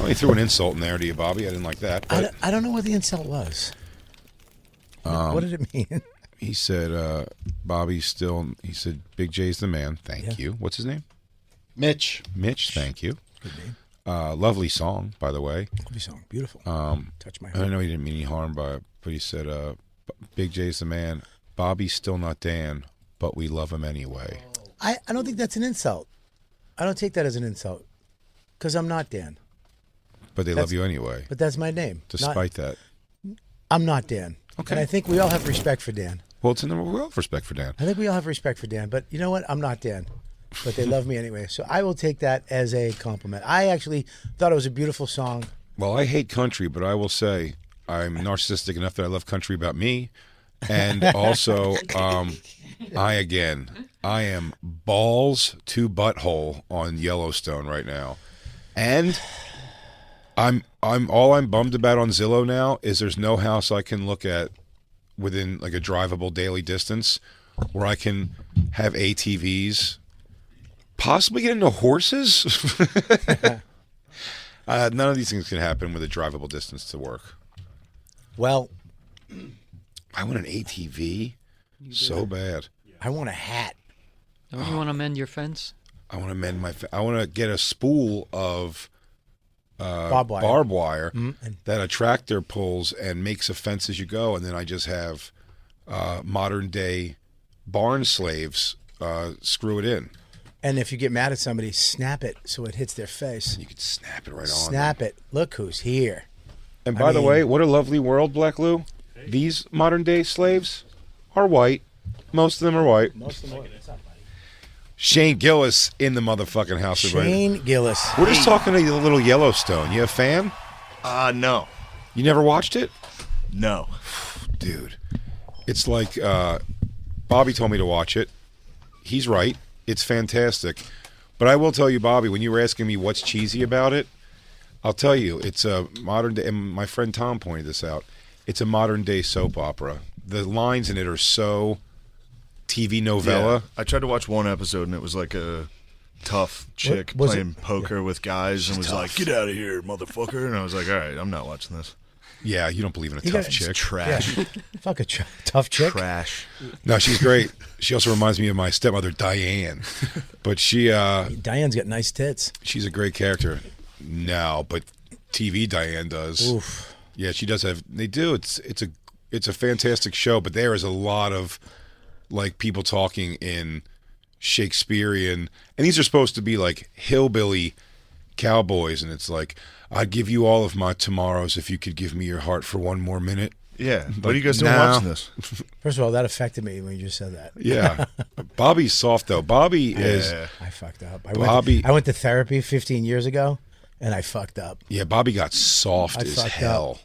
Oh, he threw an insult in there to you, Bobby. I didn't like that. But I don't know what the insult was. What did it mean? he said, Bobby's still, he said, Big J's the man. Thank you. What's his name? Mitch. Mitch, thank you. Good name. Lovely song, by the way. Lovely song. Beautiful. Touch my I heart. know he didn't mean any harm by it, but he said, Big J's the man. Bobby's still not Dan, but we love him anyway. I don't think that's an insult. I don't take that as an insult because I'm not Dan. But they love you anyway, But that's my name. despite that. I'm not Dan. Okay. And I think we all have respect for Dan. Well, it's in the world of respect for Dan. I think we all have respect for Dan. But you know what? I'm not Dan. But they love me anyway. So I will take that as a compliment. I actually thought it was a beautiful song. Well, I hate country, but I will say I'm narcissistic enough that I love country about me. And also, I am balls to butthole on Yellowstone right now. And I'm bummed about on Zillow now is there's no house I can look at within like a drivable daily distance where I can have ATVs, possibly get into horses. None of these things can happen with a drivable distance to work. Well, I want an ATV so bad. I want a hat. Don't you want to mend your fence? I want to mend my. I want to get a spool of Barbed wire. that a tractor pulls and makes a fence as you go, and then I just have modern day barn slaves screw it in. And if you get mad at somebody, snap it so it hits their face. You can snap it right on. Snap it. Look who's here. And by the way, what a lovely world, Black Lou. These modern day slaves are white. Most of them are white. Most of them. What's up, buddy? Shane Gillis in the motherfucking house. Shane Gillis. We're just talking to you a little Yellowstone. You a fan? No. You never watched it? No. Dude. It's like Bobby told me to watch it. He's right. It's fantastic. But I will tell you, Bobby, when you were asking me what's cheesy about it, I'll tell you, it's a modern day, and my friend Tom pointed this out, it's a modern day soap opera. The lines in it are so TV novella. Yeah. I tried to watch one episode, and it was like a tough chick was playing poker with guys and was tough. like, "Get out of here, motherfucker." And I was like, all right, I'm not watching this. Yeah, you don't believe in a You tough got- chick. Trash. Yeah. Fuck a tough chick. Trash. No, she's great. She also reminds me of my stepmother, Diane. But Diane's got nice tits. she's a great character. No, but TV Diane does. Oof. Yeah, she does have. They do. It's a fantastic show, but there is a lot of like people talking in Shakespearean, and these are supposed to be like hillbilly cowboys, and it's like, I'd give you all of my tomorrows if you could give me your heart for one more minute. Yeah. What are you guys doing now- watching this? First of all, that affected me when you just said that. Yeah, Bobby's soft though. Bobby is. Yeah. I fucked up. Bobby- I went to therapy 15 years ago, and I fucked up. Yeah, Bobby got soft I as fucked hell.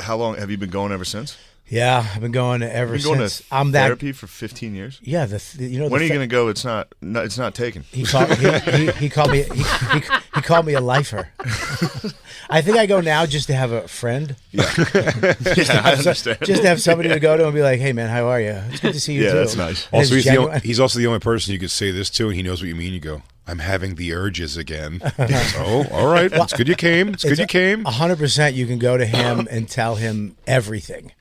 How long have you been going ever since? Yeah, I've been going ever You've been going since. to I'm that. therapy for 15 years? Yeah, you know. When are you going to go? It's not taken. He called me. He called me a lifer. I think I go now just to have a friend. Yeah, I understand. Just to have somebody to go to and be like, "Hey, man, how are you? It's good to see you Yeah, too." that's nice. And Also, it's he's also the only person you could say this to, and he knows what you mean. You go, I'm having the urges again. He goes, oh, all right. It's good you came. It's good you came. 100%. You can go to him and tell him everything,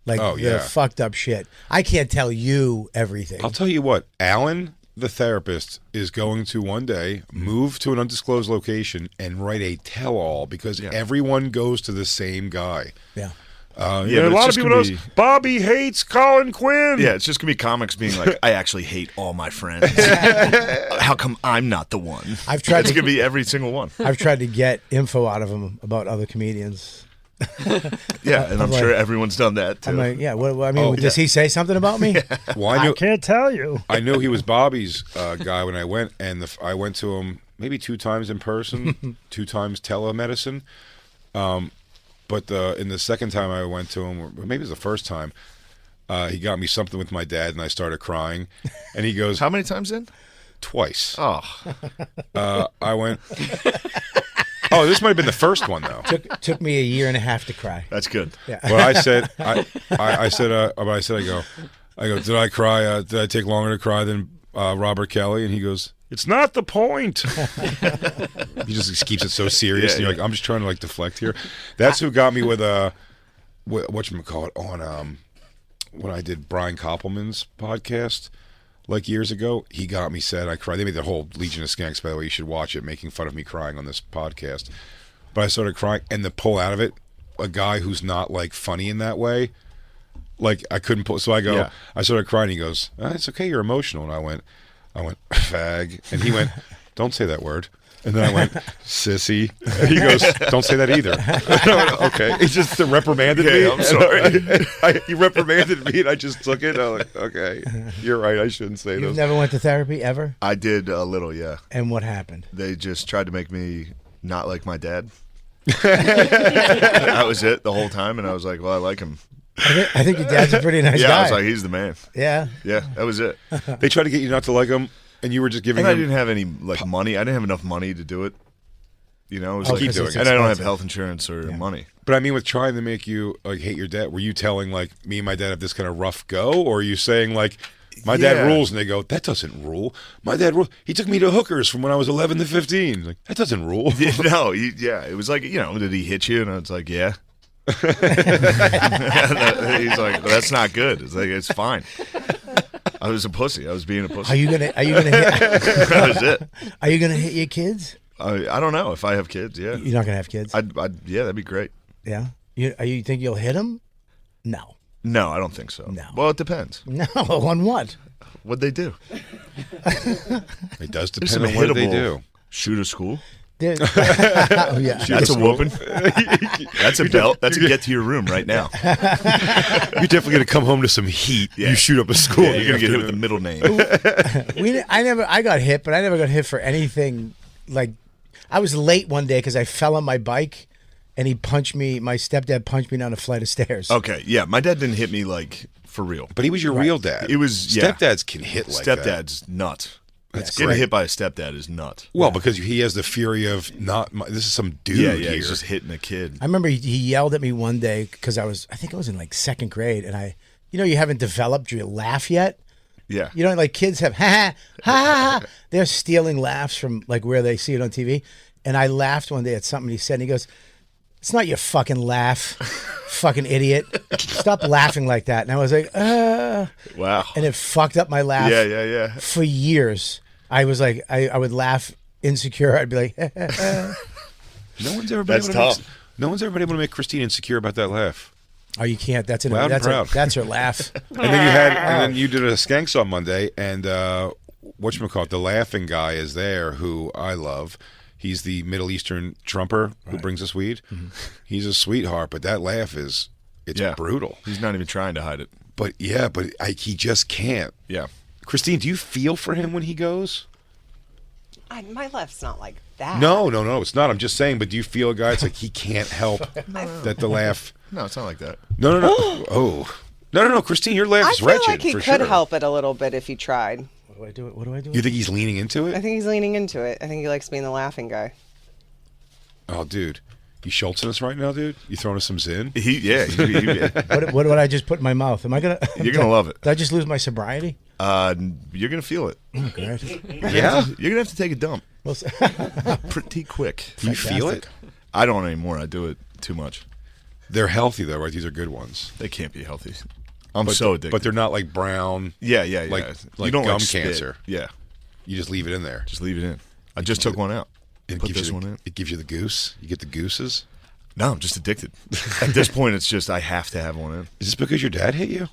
like Oh, the yeah. fucked up shit. I can't tell you everything. I'll tell you what, Alan, the therapist, is going to one day move to an undisclosed location and write a tell-all because everyone goes to the same guy. Yeah. Yeah, a but lot of it's just people gonna know Bobby hates Colin Quinn. Yeah, it's just going to be comics being like, I actually hate all my friends. How come I'm not the one? I've tried It's to- going to be every single one. I've tried to get info out of him about other comedians. Yeah, and I'm like- sure everyone's done that too. I'm like, yeah. What I mean, does he say something about me? Well, I can't tell you. I knew he was Bobby's guy when I went, and I went to him maybe 2 times in person, 2 times telemedicine. But in the second time I went to him, or maybe it was the first time, he got me something with my dad, and I started crying. And he goes, How many times in? Twice. Oh, I went. Oh, this might have been the first one though. Took me a year and a half to cry. that's good. Yeah. Well, I said, I go. Did I cry? Did I take longer to cry than Robert Kelly? And he goes, It's not the point. He just keeps it so serious. And you're like, I'm just trying to like deflect here. That's who got me with whatchamacallit on when I did Brian Koppelman's podcast like years ago. He got me said I cried. They made the whole Legion of Skanks, by the way. You should watch it, making fun of me crying on this podcast. But I started crying, and to pull out of it, a guy who's not like funny in that way, like I couldn't pull. So I go, I started crying. He goes, "It's okay, you're emotional." And I went, fag. And he went, "Don't say that word." And then I went, "Sissy." And he goes, "Don't say that either." And I went, okay. He just reprimanded me. I'm sorry. He reprimanded me, and I just took it. I was like, okay, you're right. I shouldn't say You've those. never went to therapy ever? I did a little, yeah. And what happened? They just tried to make me not like my dad. That was it the whole time, and I was like, well, I like him. I think your dad's a pretty nice guy. Yeah, I was like, he's the man. Yeah. Yeah, that was it. They tried to get you not to like him, and you were just giving And I him. didn't have any like money. I didn't have enough money to do it. You know, it was Oh, like, keep doing it. and I don't have Expensive. health insurance or money. But I mean, with trying to make you like hate your dad, were you telling like me and my dad have this kind of rough go, or are you saying like my dad Yeah. rules, and they go, that doesn't rule. My dad rules. He took me to hookers from when I was 11 to 15. Like that doesn't rule. No, it was like, did he hit you? And I was like, yeah. He's like, well, that's not good. It's like, it's fine. I was a pussy. I was being a pussy. Are you gonna hit? That was it. Are you gonna hit your kids? I don't know if I have kids. Yeah, You're not gonna have kids. yeah, that'd be great. Yeah. You think you'll hit them? No. No, I don't think so. No. Well, it depends. No. On what? What'd they do? It does There's depend some on what they hittable do. shoot a school. Oh, yeah. That's a whooping. That's a belt. That's a get to your room right now. You're definitely gonna come home to some heat. Yeah. You shoot up a school. Yeah, you're gonna get hit with the middle name. I got hit, but I never got hit for anything. Like, I was late one day because I fell on my bike, and he punched me. My stepdad punched me down a flight of stairs. Okay, yeah, my dad didn't hit me like for real. But he was your real dad. It was yeah. Stepdads can hit like that. Stepdad's nut. That's Getting great. hit by a stepdad is nut. Well, because he has the fury of not. This is some dude Yeah, here. he's just hitting a kid. I remember he yelled at me one day because I think I was in like second grade, and you haven't developed your laugh yet. Yeah. Like kids have ha ha ha ha. They're stealing laughs from like where they see it on TV. And I laughed one day at something he said, and he goes, "It's not your fucking laugh, fucking idiot. Stop laughing like that." And I was like, Wow. and it fucked up my laugh. Yeah. For years. I was like, I would laugh insecure. I'd be like, No one's ever been That's able tough. to no one's ever been able to make Christine insecure about that laugh. "Oh, you can't. That's Loud and proud. that's her laugh." And then you did a Skanks on Monday, and whatchamacallit, the laughing guy is there, who I love. He's the Middle Eastern trumper who brings us weed. Mm-hmm. He's a sweetheart, but that laugh it's brutal. He's not even trying to hide it. But he just can't. Yeah. Christine, do you feel for him when he goes? My laugh's not like that. No, it's not. I'm just saying, but do you feel a guy, it's like he can't help that the laugh... No, it's not like that. No. Oh. No. Christine, your laugh I is feel wretched, like he for could sure. help it a little bit if he tried. What do I do? You think he's leaning into I it? think he's leaning into it. I think he likes being the laughing guy. Oh, dude. You Schultzing us right now, dude? You throwing us some Zin? He What did I just put in my mouth? Am I gonna? You're gonna love it. Did I just lose my sobriety? You're gonna feel it. Okay. Yeah? You're gonna have to take a dump Well, s- pretty quick. Do you feel it? I don't anymore. I do it too much. They're healthy, though, right? These are good ones. They can't be healthy. I'm so addicted. But they're not like brown. yeah. like you don't gum like spit. cancer. Yeah, You just leave it in there. just leave it in. I just took one out. It Put gives this you one in. It gives you the goose. You get the gooses. No, I'm just addicted. At this point, it's just I have to have one in. Is this because your dad hit you?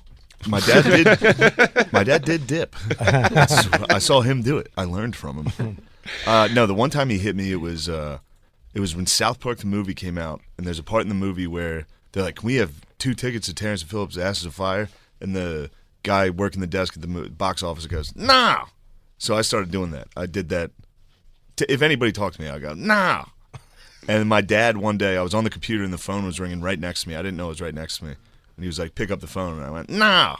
My dad did. My dad did dip. I saw him do it. I learned from him. No, the one time he hit me, it was when South Park the movie came out, and there's a part in the movie where they're like, "Can we have 2 tickets to Terrence and Phillips' Asses of Fire?" And the guy working the desk at the box office goes, "No." So I started doing that. I did that. If anybody talked to me, I go, "No." And my dad, one day, I was on the computer and the phone was ringing right next to me. I didn't know it was right next to me. And he was like, "Pick up the phone." And I went, "No."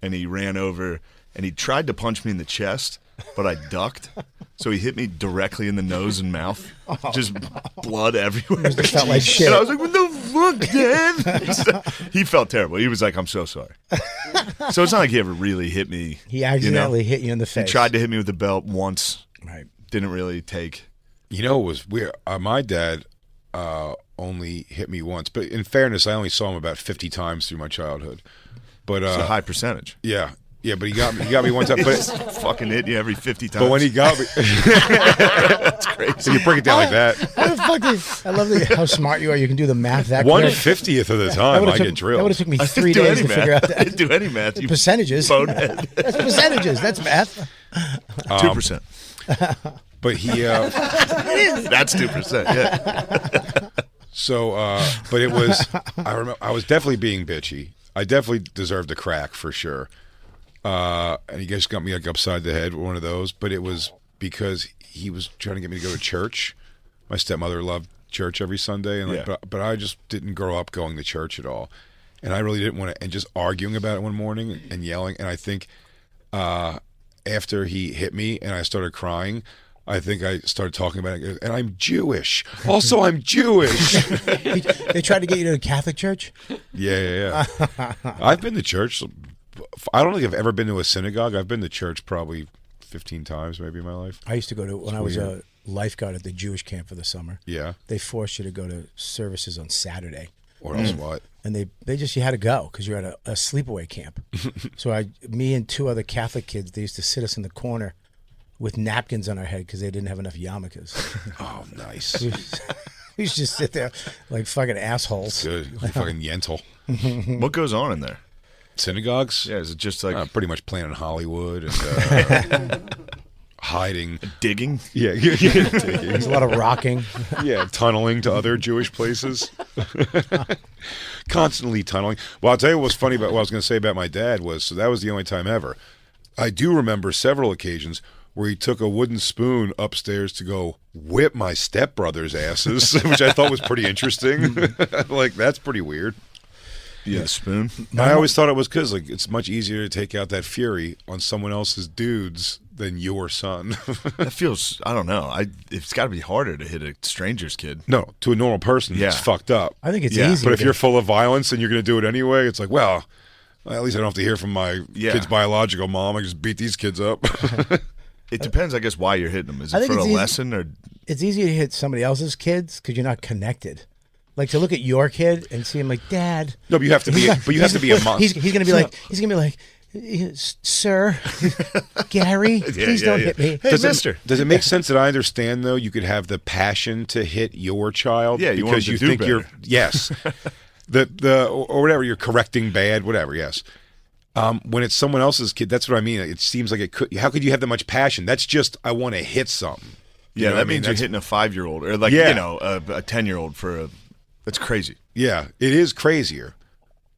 And he ran over and he tried to punch me in the chest, but I ducked. So he hit me directly in the nose and mouth. Just blood everywhere. It felt like shit. And I was like, "What the fuck, Dad?" He felt terrible. He was like, "I'm so sorry." So it's not like he ever really hit me. He accidentally hit you in the He face. tried to hit me with the belt once. Right. didn't really take. You know, it was weird. My dad only hit me once, but in fairness, I only saw him about 50 times through my childhood. But It's a high percentage. yeah, but he got me one time. But Fucking hit you every 50 times. but when he got me, That's crazy. you break it down like that. How the fuck I love how smart you are. You can do the math that quick. 1/50th of the time, I get That would drilled. have took me I 3 didn't do days any to figure math. out I that. didn't do any math. You Percentages. bonehead. That's percentages. That's math. 2%. But he, That's 2%. Yeah. so, but it was. I remember I was definitely being bitchy. I definitely deserved a crack for sure. And he just got me like upside the head with one of those. But it was because he was trying to get me to go to church. My stepmother loved church every Sunday, and like, Yeah. but I just didn't grow up going to church at all, and I really didn't want to. And just arguing about it one morning and yelling, and I think after he hit me and I started crying, I think I started talking about it, and I'm Jewish. Also, I'm Jewish. They tried to get you to the Catholic church? Yeah. I've been to church. I don't think I've ever been to a synagogue. I've been to church probably 15 times maybe in my life. I used to go to, when I was a lifeguard at the Jewish camp for the summer. Yeah. They forced you to go to services on Saturday. Or else what? And they just, you had to go because you're at a sleepaway camp. So me and 2 other Catholic kids, they used to sit us in the corner with napkins on our head because they didn't have enough yarmulkes. Oh, nice. We used to just sit there like fucking assholes. Good. Fucking Yentl. What goes on in there? Synagogues? Yeah, is it just like Pretty much playing in Hollywood and hiding. digging? Yeah. There's a lot of rocking. Yeah, tunneling to other Jewish places. Constantly tunneling. Well, I'll tell you what's funny about what I was going to say about my dad was, so that was the only time ever. I do remember several occasions where he took a wooden spoon upstairs to go whip my stepbrother's asses, which I thought was pretty interesting. Like, that's pretty weird. Yeah, the spoon. I always thought it was because like it's much easier to take out that fury on someone else's dudes than your son. That feels, I don't know. It's got to be harder to hit a stranger's kid. No, to a normal person, Yeah. it's fucked up. I think it's Yeah, easy. But if you're full of violence and you're going to do it anyway, it's like, well, at least I don't have to hear from my Yeah. kid's biological mom. I just beat these kids up. It depends, I guess, why you're hitting them. Is I it think for a it's easy- lesson or? It's easy to hit somebody else's kids because you're not connected. Like to look at your kid and see him like, Dad. No, but you have to be. But you have to be a mom. He's gonna be like, Sir, Gary, please don't hit me. Hey, Does mister. Does it make sense that I understand though? You could have the passion to hit your child, Yeah, you want because them you to do think you're better. yes, or whatever you're correcting bad, whatever. Yes. When it's someone else's kid, that's what I mean. It seems like it could. How could you have that much passion? That's just I want to hit something. You Yeah, know what that I mean? means you're That's- hitting a 5-year-old or like Yeah. a 10-year-old for a. That's crazy. Yeah, it is crazier.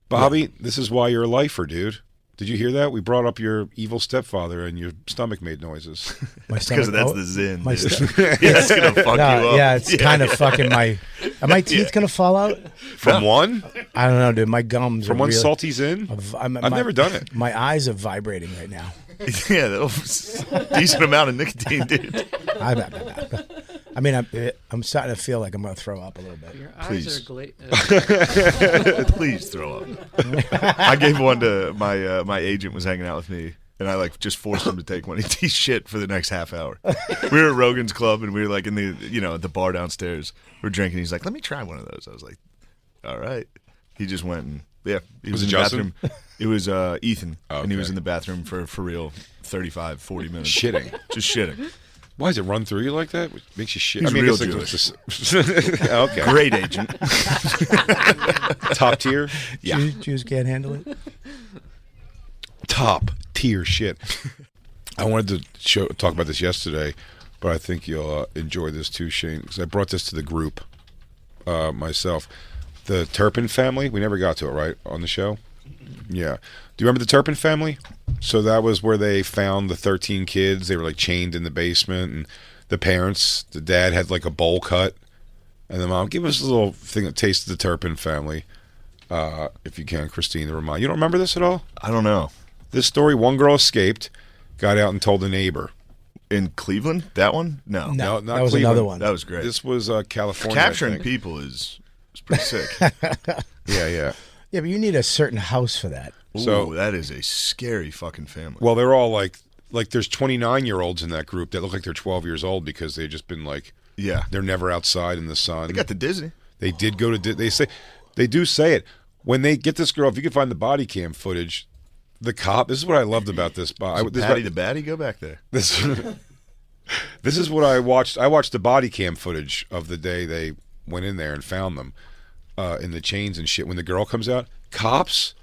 Bobby, this is why you're a lifer, dude. Did you hear that? We brought up your evil stepfather and your stomach made noises. My Because stomach- that's oh, the zin. my dude. st- Yeah, it's gonna fuck you up. yeah, it's kind of fucking my. Are my teeth gonna fall out? From one? I don't know, dude. My gums. From are one really, salty's in? I've never done it. My eyes are vibrating right now. Yeah, that was a decent amount of nicotine, dude. I mean, I'm starting to feel like I'm gonna throw up a little bit. Your Please. eyes are Please throw up. I gave one to my agent was hanging out with me, and I like just forced him to take one. He shit for the next half hour. We were at Rogan's Club, and we were like in the at the bar downstairs. We're drinking. He's like, "Let me try one of those." I was like, "All right." He just went and he Was it in the Justin? bathroom. It was Ethan, and he was Okay. in the bathroom for real 35, 40 minutes. Shitting. Just shitting. Why does it run through you like that? It makes you shit. He's I mean, real it's like, okay. Great agent. Top tier? Jews can't handle it. Top tier shit. I wanted to talk about this yesterday, but I think you'll enjoy this too, Shane, because I brought this to the group myself. The Turpin family, we never got to it, right, on the show? Yeah. Do you remember the Turpin family? So that was where they found the 13 kids. They were like chained in the basement, and the parents, the dad had like a bowl cut, and the mom, give us a little thing that tasted the Turpin family, if you can, Christine, to remind. You don't remember this at all? I don't know. This story, one girl escaped, got out and told a neighbor. In Cleveland, that one? No, No, not that was Cleveland. another one. that was great. This was California. I Capturing think. people is pretty sick. Yeah. Yeah, but you need a certain house for that. Ooh, So- that is a scary fucking family. Well, they're all like like there's 29-year-olds in that group that look like they're 12 years old because they've just been like, Yeah. they're never outside in the sun. They got to Disney. They did go to. They do say it when they get this girl. If you can find the body cam footage, the cop. This is what I loved about this. Patty the Batty, go back there. This is what I watched. I watched the body cam footage of the day they went in there and found them in the chains and shit. When the girl comes out, cops.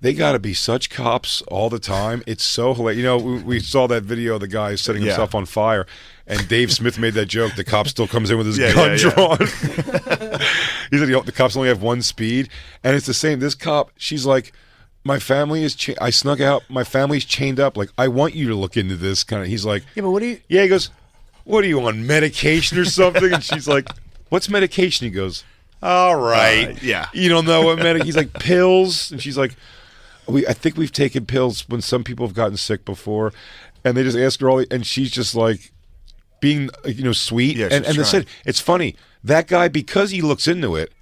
They got to be such cops all the time. It's so hilarious. You know, we saw that video of the guy setting himself on fire, and Dave Smith made that joke. The cop still comes in with his gun drawn. He said the cops only have one speed, and it's the same. This cop, she's like, my family is. I snuck out. My family's chained up. Like, I want you to look into this kind of. He's like, Yeah, but what do you? yeah. He goes, what are you on medication or something? And she's like, what's medication? He goes, all right, yeah. You don't know what medication? He's like, pills, and she's like. I think we've taken pills when some people have gotten sick before, and they just ask her and she's just like being, sweet. Yeah, and they she's said it's funny that guy, because he looks into it,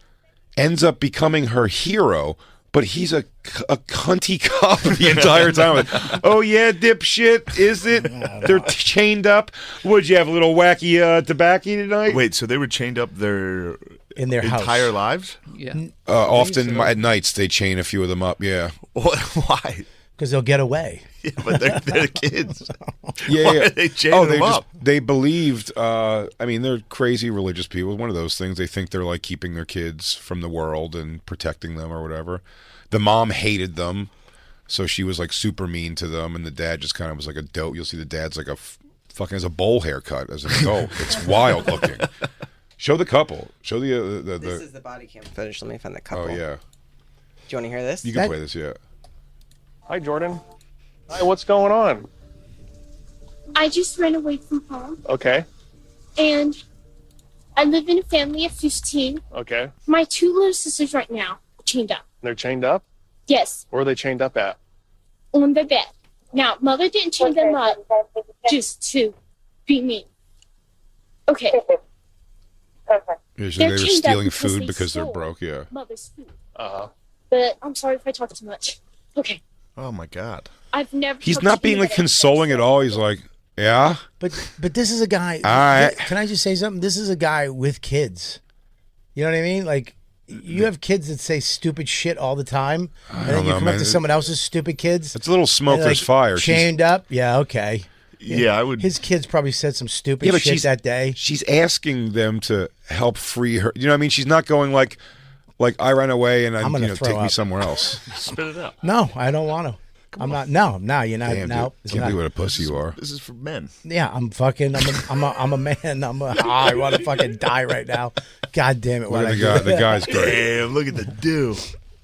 ends up becoming her hero, but he's a cunty cop the entire time. Like, oh yeah, dipshit, is it? They're chained up. Would you have a little wacky tobacco tonight? Wait, so they were chained up In their house. entire lives? Yeah. Often at nights they chain a few of them up. Yeah. Why? Because they'll get away. Yeah, but they're kids. Yeah, Why yeah. are they chaining them up? They believed. They're crazy religious people. One of those things. They think they're like keeping their kids from the world and protecting them or whatever. The mom hated them, so she was like super mean to them, and the dad just kind of was like a dope. You'll see the dad's like fucking has a bowl haircut as an adult. It's wild looking. Show the couple. Show the. This is the body cam footage. Let me find the couple. Oh yeah. Do you want to hear this? You can play this. Yeah. Hi, Jordan. Hi, what's going on? I just ran away from home, Okay. and I live in a family of 15. Okay. My 2 little sisters right now are chained up. They're chained up? Yes, Where are they chained up at? on the bed. Now, Mother didn't chain them up just to be mean. Okay, Yeah, so They're they were chained up stealing because food they because they're stole broke. Yeah. Mother's food. Uh-huh. But I'm sorry if I talk too much. Okay, Oh my God. I've never. He's talked not to being like anybody consoling at all. He's like, yeah. But this is a guy. right. Can I just say something? This is a guy with kids. You know what I mean? Like, you have kids that say stupid shit all the time, and then don't you know, come up man. to someone else's stupid kids. It's a little smoke. and, There's like, fire. Chained up. Yeah. Okay. Yeah, I would. His kids probably said some stupid Yeah, but shit that day. She's asking them to help free her. You know what I mean? She's not going like I ran away and I'm gonna throw take me up. somewhere else. Spit it out. No, I don't want to. I'm not. No, you're not. Damn, no, dude. it's Can't not. believe what a pussy you are. This is for men. Yeah, I'm fucking. I'm a man. I want to fucking die right now. God damn it! Look What at I the guy. do. The guy's great. Damn, look at the do.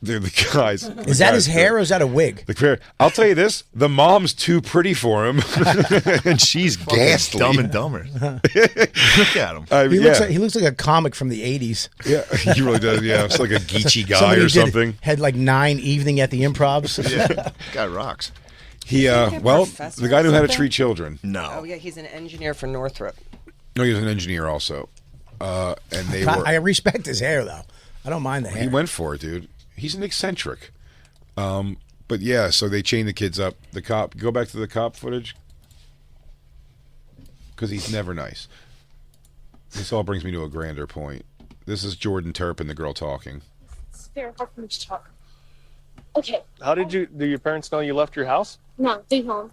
Dude, the guys. Is that his hair or is that a wig? I'll tell you this: the mom's too pretty for him, and she's ghastly. Dumb and Dumber. Look at him. He looks like a comic from the 80s. Yeah, he really does. Yeah, it's like a geeky guy Somebody or something. Had like 9 evening at the Improvs. Yeah, guy rocks. He a well, professor the guy or knew how to something? treat children. No. Oh yeah, he's an engineer for Northrop. No, he was an engineer also, and they were. I respect his hair though. I don't mind the hair. He went for it, dude. He's an eccentric. But yeah, so they chain the kids up. The cop, go back to the cop footage. Because he's never nice. This all brings me to a grander point. This is Jordan Turpin, the girl talking. It's very hard for me to talk. Okay, How do your parents know you left your house? no, they home.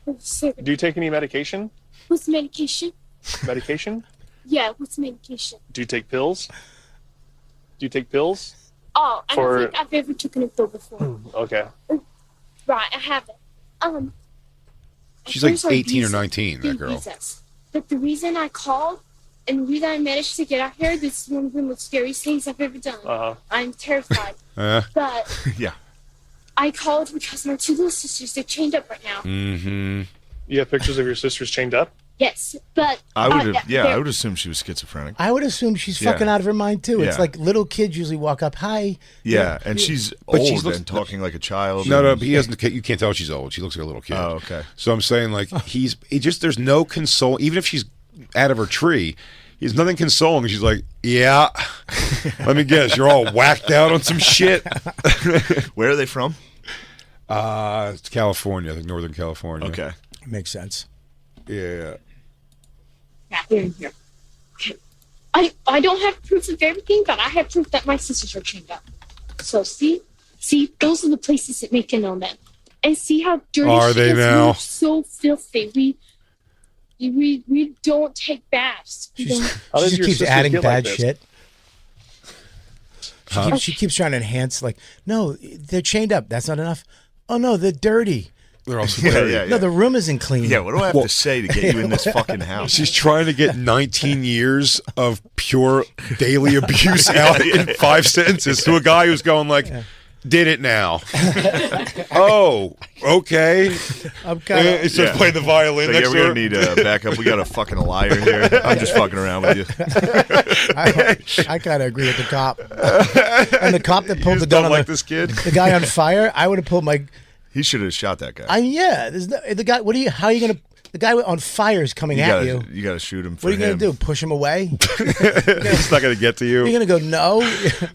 Do you take any medication? What's medication? Medication? Yeah, what's medication? Do you take pills? Do you take pills? Oh, I For- don't think I've ever taken a pill before. Okay. Right, I haven't. She's like There's 18 or abuse- 19, that girl. abuse. But the reason I called and the reason I managed to get out here, this is one of the most scariest things I've ever done. Uh-huh. I'm terrified. But Yeah. I called because my 2 little sisters, they're chained up right now. Mm-hmm. You have pictures of your sisters chained up? Yes, but I would have. Yeah, they're- I would assume she was schizophrenic. I would assume she's Yeah. fucking out of her mind too. It's Yeah. like little kids usually walk up, hi. Yeah, and she's But old she's and talking like a child. No, and- but he doesn't. You can't tell she's old. She looks like a little kid. Oh, okay. So I'm saying, like, there's no console. Even if she's out of her tree, he's nothing consoling. She's like, yeah. Let me guess, you're all whacked out on some shit. Where are they from? It's California, I think Northern California. Okay. Makes sense. Yeah. Yeah, here. Okay. I don't have proof of everything, but I have proof that my sisters are chained up. So see, those are the places that make an omen. And see how dirty Are she they is? now? We're so filthy. We don't take baths. She How just does your keeps sister adding get bad like this? shit. She keeps trying to enhance, like, no, they're chained up. That's not enough. Oh, no, they're dirty. They're also dirty. Yeah. No, the room isn't clean. Yeah, what do I have to say to get you in this fucking house? She's trying to get 19 years of pure daily abuse out in 5 sentences to a guy who's going like, did it now. Oh, okay. I'm kind of. He starts playing the violin Like, next yeah, we're to gonna her. need backup. We got a fucking liar here. I'm just fucking around with you. I kind of agree with the cop. And the cop that You pulled the just gun don't on like this kid? the guy on fire, I would have pulled my. He should have shot that guy. There's the guy. How are you gonna? The guy on fire is coming at you. You gotta shoot him. For What are you him. gonna do? Push him away? He's not going to get to you. You're gonna go no?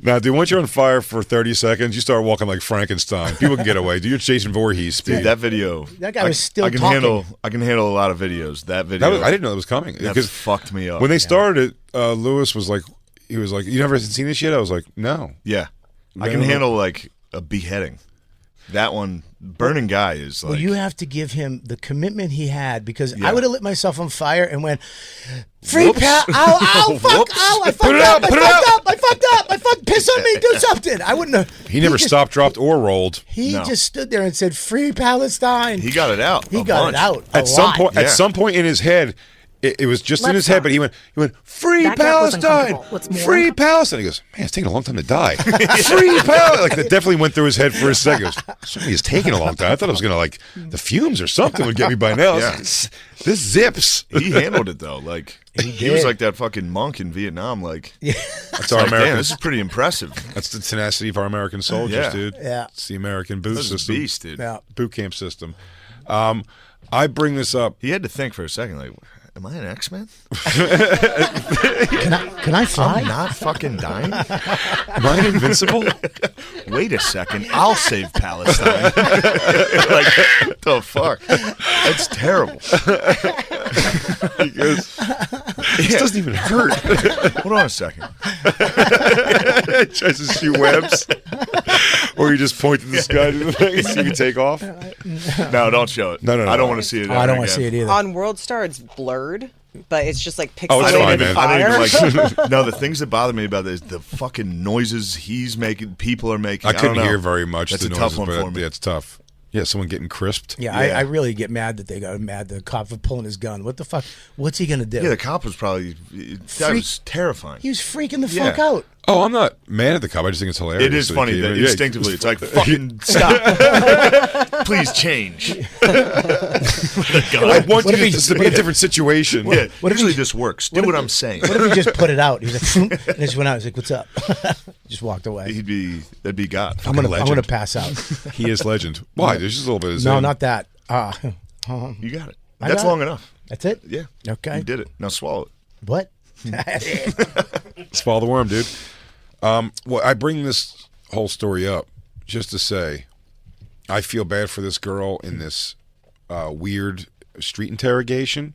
Now, dude, once you're on fire for 30 seconds, you start walking like Frankenstein. People can get away. Do your Jason Voorhees speed. Dude, that video. That guy was still I can talking. handle a lot of videos. That video. I didn't know that was coming. That Because fucked me up. when they started it, Lewis was like, you never seen this yet? I was like, no. Yeah, I can handle like a beheading. That one, burning guy is like. Well, you have to give him the commitment he had, because Yeah. I would have lit myself on fire and went, free Whoops. pal, ow, fuck, Whoops. ow, I Put it fucked out, up, put it I fucked up, piss on me, do something. I wouldn't have. He never stopped, dropped, or rolled. He No. just stood there and said, free Palestine. He got it out. He a got bunch. it out At some lot. point, Yeah. at some point in his head, it was just in Let's his head, stop. but he went, free That gap was Palestine, uncomfortable. What's more free Palestine. He goes, man, it's taking a long time to die. Free Palestine. Like, that definitely went through his head for a second. He goes, certainly it's taking a long time. I thought it was going to, like, the fumes or something would get me by now. Yeah. This zips. He handled it though. Like he was did. like that fucking monk in Vietnam. Like That's our like, damn, American. this is pretty impressive. That's the tenacity of our American soldiers, Yeah. dude. Yeah. It's the American boot This is a system. beast, dude. Yeah. Boot camp system. I bring this up. He had to think for a second. Like, am I an X-Men? Can I fly? I'm not fucking dying. Am I invincible? Wait a second. I'll save Palestine. Like, the fuck? That's terrible. He goes, this doesn't even hurt. Hold on a second. Tries to shoot webs. Or you just point to the sky to the thing and see you take off. No, don't show it. No. I don't want to see it. Oh, I don't want want to see it either. On World Star, it's blurred, but it's just like Oh, it's pixelated fine, in man. fire. I don't even like. No, the things that bother me about this, the fucking noises he's making, people are making. I don't couldn't know. hear very much That's the a noises, tough one but for me. yeah, it's tough. Yeah, someone getting crisped. Yeah, Yeah. I really get mad that they got mad. The cop for pulling his gun. What the fuck? What's he gonna do? Yeah, the cop was probably that Freak. was terrifying. He was freaking the Yeah. fuck out. Oh, I'm not mad at the cop. I just think it's hilarious. It is So funny he that came in- instinctively it's like fucking stop. Please change. I want What if you he- to be a different situation. Yeah, What if usually he- this works. Do what I'm saying. What if he just put it out? He was like, and just went out. He's like, "What's up?" Just walked away. That'd be God. I'm gonna legend. pass out. He is legend. Why? There's just a little bit of No, Zen. not that. You got it. I That's got long it. enough. That's it. Yeah. Okay. You did it. Now swallow it. What? Swallow the worm, dude. Well, I bring this whole story up just to say I feel bad for this girl in this weird street interrogation.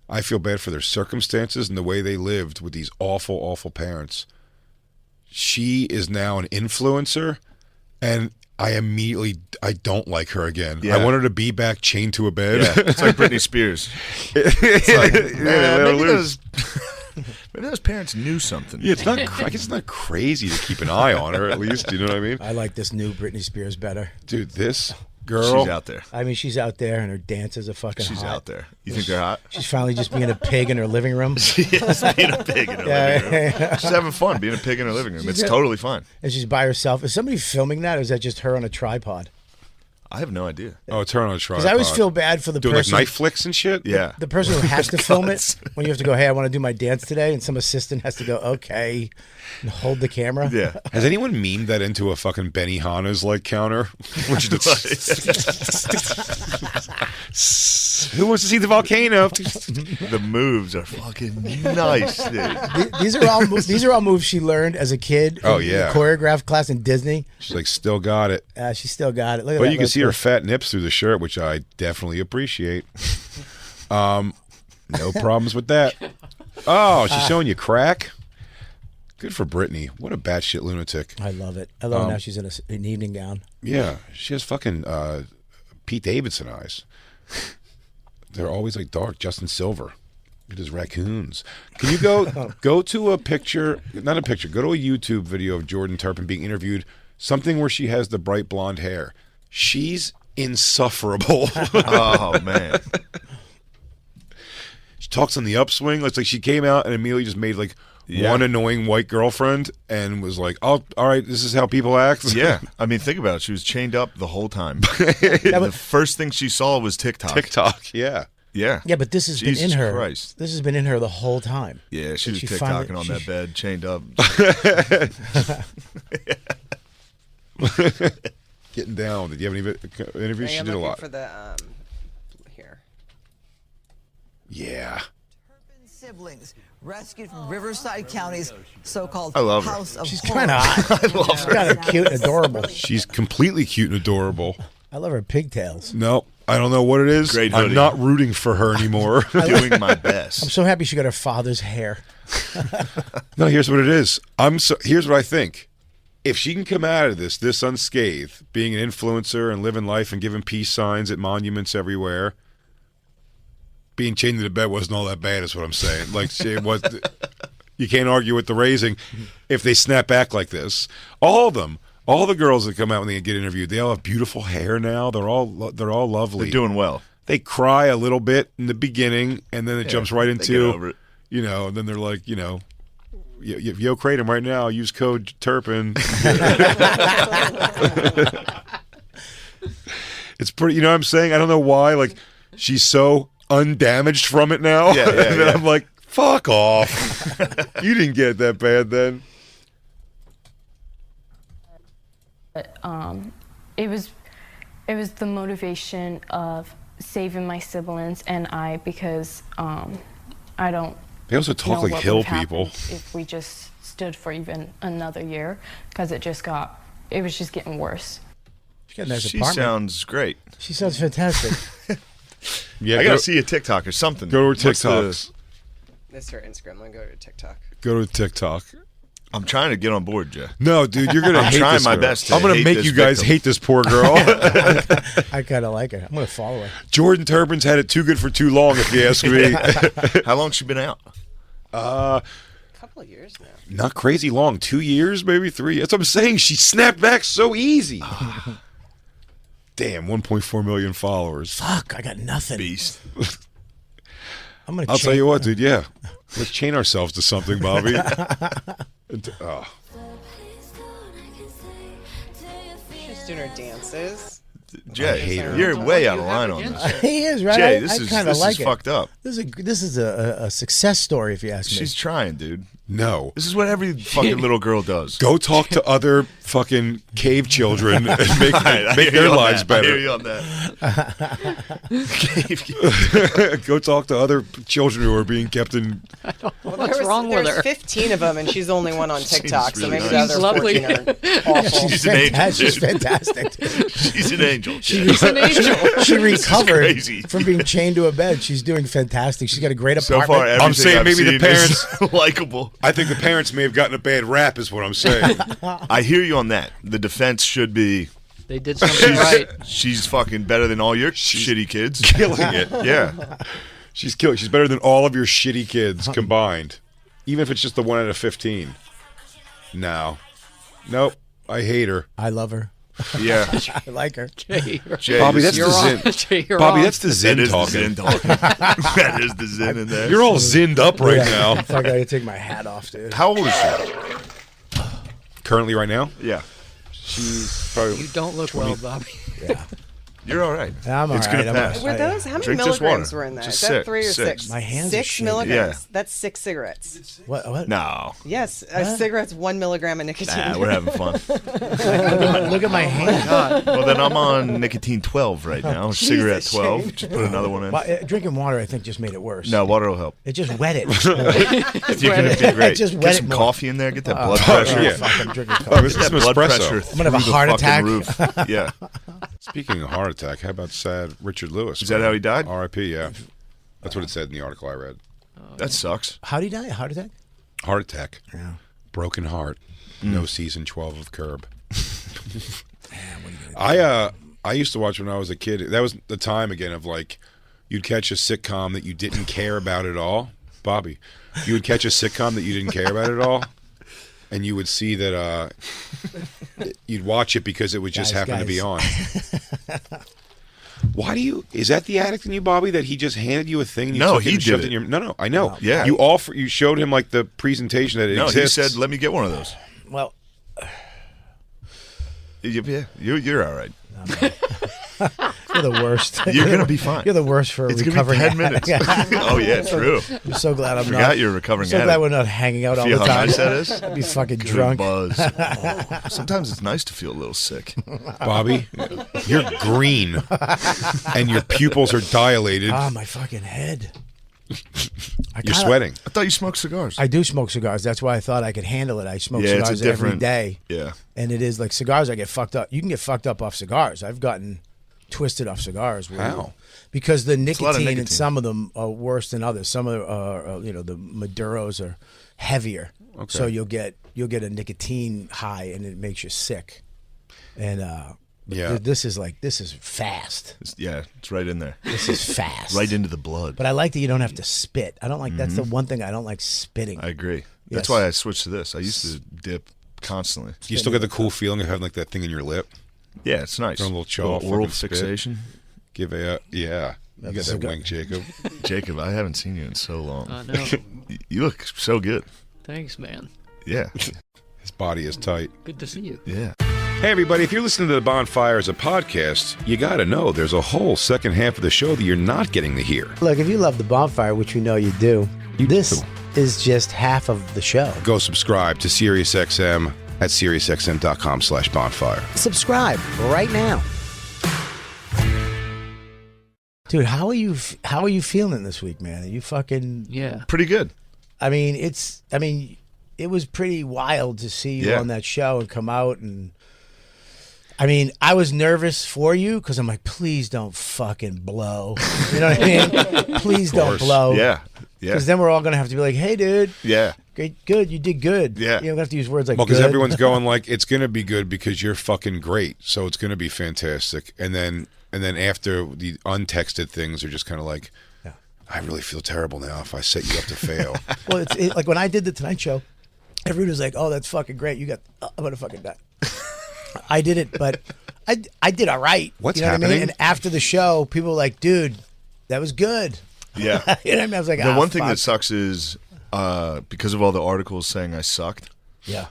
I feel bad for their circumstances and the way they lived with these awful, awful parents. She is now an influencer, and I don't like her again. Yeah. I want her to be back chained to a bed. Yeah, it's like Britney Spears. It's like, let her maybe loose. those parents knew something. Yeah, I guess it's not crazy to keep an eye on her, at least. You know what I mean? I like this new Britney Spears better. Dude, this girl. She's out there. I mean, she's out there, and her dances are fucking She's hot. out there. You think they're hot? She's finally just being a pig in her living room. Yes, being a pig in her living room. She's having fun being a pig in her living room. It's totally fine. And she's by herself. Is somebody filming that, or is that just her on a tripod? I have no idea. Oh, turn on a tripod. Because I always feel bad for the doing like person. knife flicks and shit. Yeah. The person who has to film it, when you have to go, hey, I want to do my dance today, and some assistant has to go, okay, and hold the camera. Yeah. Has anyone memed that into a fucking Benihana's like counter? Which is Who wants to see the volcano? The moves are fucking nice, dude. These are all moves she learned as a kid. Oh, in yeah. the choreograph class in Disney. She's like, still got it. She still got it. Look at But that. you can see her fat nips through the shirt, which I definitely appreciate. No problems with that. Oh, she's showing you crack? Good for Britney. What a batshit lunatic. I love it. I love it now she's in an evening gown. Yeah, she has fucking Pete Davidson eyes. They're always like dark. Justin Silver. It is raccoons. Can you go to a picture? Not a picture. Go to a YouTube video of Jordan Turpin being interviewed. Something where she has the bright blonde hair. She's insufferable. Oh man. She talks on the upswing. It's like she came out and immediately just made like one annoying white girlfriend and was like, "Oh, all right, this is how people act." Yeah, I mean, think about it. She was chained up the whole time. The first thing she saw was TikTok. Yeah. Yeah. Yeah, but this has Jesus been in her. Christ. This has been in her the whole time. Yeah, she was She TikToking finally- on she- that bed, chained up. Getting down. Did you have any interviews? I She am did a looking lot. for the here. Yeah. Siblings rescued from Riverside County's so-called I love her. House of She's Horror. kind of hot. I love She's her. kind of cute and adorable. She's completely cute and adorable. I love her pigtails. No, I don't know what it is. Great I'm hoodie. not rooting for her anymore. Doing my I'm best. so happy she got her father's hair. No, here's what it is. Here's what I think. If she can come out of this unscathed, being an influencer and living life and giving peace signs at monuments everywhere, being chained to the bed wasn't all that bad, is what I'm saying. Like, it was. You can't argue with the raising if they snap back like this. All of them, all the girls that come out when they get interviewed, they all have beautiful hair now. They're all lovely. They're doing well. They cry a little bit in the beginning, and then it jumps right They get into, over it. and then they're like, yo, Kratom right now. Use code Turpin. It's pretty. You know what I'm saying? I don't know why. Like, she's so undamaged from it now. Yeah, and then I'm like, fuck off. You didn't get it that bad then. It was the motivation of saving my siblings and I, because I don't They also talk know like what hill would've people. happened if we just stood for even another year, because it was just getting worse. She got a nice She apartment. sounds great. She sounds fantastic. Yeah, I gotta see a TikTok or something. Go to her What's the- TikToks. This is her Instagram. I'm gonna go to TikTok. Go to TikTok. I'm trying to get on board, Jay. No, dude, you're gonna I'm hate trying this my girl. best to I'm gonna hate make this you guys victim. hate this poor girl. I kind of like her. I'm going to follow her. Jordan Turpin's had it too good for too long, if you ask me. How long's she been out? A couple of years now. Not crazy long. 2 years, maybe 3. That's what I'm saying. She snapped back so easy. Damn, 1.4 million followers. Fuck, I got nothing. Beast. I'm gonna. I'll tell you what, dude. Yeah, let's chain ourselves to something, Bobby. Oh. She's doing her dances. Jay, hate her. you're way out of line on this. He is right. Jay, I this is kind of like is it. fucked up. This is a success story, if you ask me. She's trying, dude. No. This is what every fucking little girl does. Go talk to other fucking cave children and make I make hear their you on lives that. I hear better. you on that. Go talk to other children who are being kept in. What's wrong with her? 15 of them, and she's the only one on TikTok. So really maybe nice. the She's other lovely. 14 are awful. She's an angel, She's dude. fantastic. She's an angel. She's an angel. She recovered crazy. from being chained to a bed. She's doing fantastic. She's got a great So apartment. far, everything I'm saying I've maybe the seen parents- is likable. I think the parents may have gotten a bad rap, is what I'm saying. I hear you on that. The defense should be They did something right. she's fucking better than all your shitty kids. Killing it. Yeah. She's killing. She's better than all of your shitty kids combined, even if it's just the 1 out of 15. No, nope. I hate her. I love her. Yeah. I like her. Jay, Jay, Bobby, this that's you're is- the wrong. Zen. Jay, you're Bobby, wrong. that's the Zen that is the talking. Zen talking. That is the Zen in there. You're all zinned up right Yeah. now. Fuck, I gotta take my hat off, dude. How old is she? Currently, right now, Yeah. she's probably You don't look well, Bobby. Yeah. You're all right. I'm all it's right. gonna I'm pass. all Were right. those? How many Drink this milligrams water. were in that? Just Is that six, 3 or 6? My hands are 6 shaking. milligrams. Yeah. That's 6 cigarettes. What? No. Yes, a cigarette's 1 milligram of nicotine. Nah, we're having fun. Look at my hand. Well, then I'm on nicotine 12 right now. Cigarette 12. Shane. Just put another one in. Drinking water, I think, just made it worse. No, water will help. It just wet it. You're going to be great. Just Get wet some it more. coffee in there. Get that blood pressure. yeah. Fuck, I'm drinking Oh, coffee. this Get is that some blood espresso. pressure I'm gonna have a through heart the fucking attack. roof. Yeah. Speaking of heart attack, how about sad Richard Lewis? Is that how he died? R.I.P. Yeah, that's what it said in the article I read. That sucks. How did he die? A heart attack? Heart attack. Yeah. Broken heart. No season 12 of Curb. Man, what are you gonna do? I used to watch when I was a kid. That was the time again of like, you'd catch a sitcom that you didn't care about at all. Bobby, you would catch a sitcom that you didn't care about at all, and you would see that you'd watch it because it would just happen to be on. Why do you? Is that the addict in you, Bobby? That he just handed you a thing? And you No, took it he and shoved did it in it. your. No, I know. Yeah. You showed him like the presentation that it No, exists. he said, "Let me get one of those." Well, Yeah, you're all right. you're the worst. You're gonna be fine. You're the worst for It's gonna be recovering 10 minutes. Oh yeah, true. I'm so glad I'm Forgot not. you're a recovering So addict. glad we're not hanging out all Feel the how time. nice that is? I'd be fucking Good drunk. buzz. Sometimes it's nice to feel a little sick. Bobby, you're green, and your pupils are dilated. Ah, my fucking head. You're sweating. I thought you smoked cigars. I do smoke cigars. That's why I thought I could handle it. I smoke Yeah, it's a cigars every different- day. Yeah. And it is like cigars, I get fucked up. You can get fucked up off cigars. I've gotten twisted off cigars. How? Because the a lot of nicotine in nicotine. some of them are worse than others. Some of the Maduros are heavier. Okay. So you'll get a nicotine high and it makes you sick. And Yeah. this is fast. It's right in there. This is fast. Right into the blood. But I like that you don't have to spit. I don't like that's the one thing I don't like, spitting. I agree. That's Yes. why I switched to this. I used to dip constantly. You still get the cool feeling of having like that thing in your lip. Yeah, it's nice. A little chaw, oral fucking spit. fixation. Give a yeah. You got that good. wink, Jacob. Jacob, I haven't seen you in so long. I know. You look so good. Thanks, man. Yeah. His body is tight. Good to see you. Yeah. Hey, everybody, if you're listening to The Bonfire as a podcast, you got to know there's a whole second half of the show that you're not getting to hear. Look, if you love the Bonfire, which we know you do, this is just half of the show. Go subscribe to SiriusXM at SiriusXM.com/bonfire. Subscribe right now. Dude, how are you feeling this week, man? Are you fucking Yeah. Pretty good. I mean, it was pretty wild to see you Yeah. on that show and come out, and I mean, I was nervous for you because I'm like, please don't fucking blow. You know what I mean? Please don't course. blow. Yeah. Yeah. Because then we're all gonna have to be like, hey, dude, Yeah. great, good, you did good. Yeah. You don't have to use words like Well, because good. everyone's going like, it's going to be good because you're fucking great. So it's going to be fantastic. And then after the untexted things are just kind of like, I really feel terrible now if I set you up to fail. Well, it's like when I did the Tonight Show, everyone was like, "Oh, that's fucking great. You got, I'm gonna fucking die." I did it, but I did all right. What's you know What I happening? mean? And after the show, people were like, "Dude, that was good." Yeah. You know what I mean? I was like, The one thing fuck. that sucks is because of all the articles saying I sucked, Yeah.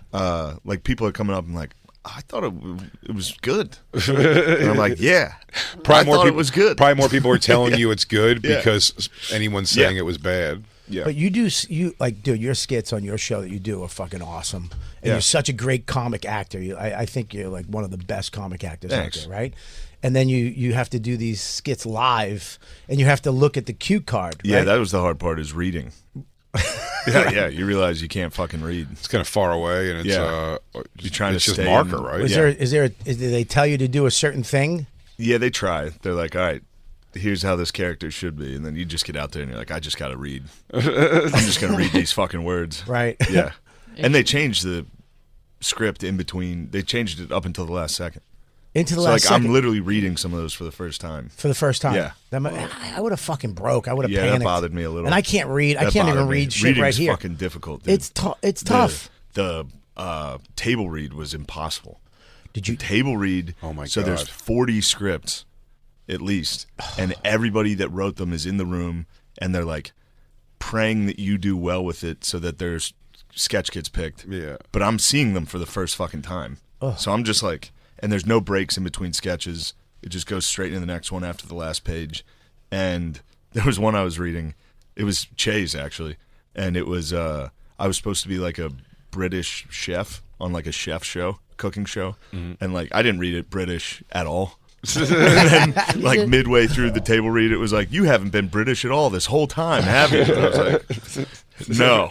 like people are coming up and like, I thought it was good. And I'm like, yeah. I thought it was good. Probably more people are telling you it's good Yeah. because anyone's saying Yeah. it was bad. Yeah. But you like, dude, your skits on your show that you do are fucking awesome, and Yeah. you're such a great comic actor. I think you're like one of the best comic actors Thanks. out there, right? And then you have to do these skits live, and you have to look at the cue card. Yeah, right? that was the hard part is reading. Yeah. You realize you can't fucking read. It's kind of far away, and it's You're trying it's to just stay marker, in- right? Yeah. Did they tell you to do a certain thing? Yeah, they try. They're like, all right, here's how this character should be. And then you just get out there and you're like, I just got to read. I'm just going to read these fucking words. Right. Yeah. And they changed the script in between. They changed it up until the last second. Into the So, last like, second. I'm literally reading some of those for the first time. For the first time. Yeah. I would have fucking broke. I would have Yeah, panicked. that bothered me a little. And I can't read. I That can't even bothered me. read shit Reading's right here. fucking difficult, dude. It's tough. The table read was impossible. Did you table read? Oh my So there's God. 40 scripts at least, and everybody that wrote them is in the room, and they're like praying that you do well with it, so that their sketch gets picked. Yeah. But I'm seeing them for the first fucking time, so I'm just like, and there's no breaks in between sketches. It just goes straight into the next one after the last page. And there was one I was reading. It was Che's, actually. And it was, I was supposed to be like a British chef on like a chef show, cooking show. And like, I didn't read it British at all. And then, like midway through the table read, it was like, you haven't been British at all this whole time, have you? And I was like, no.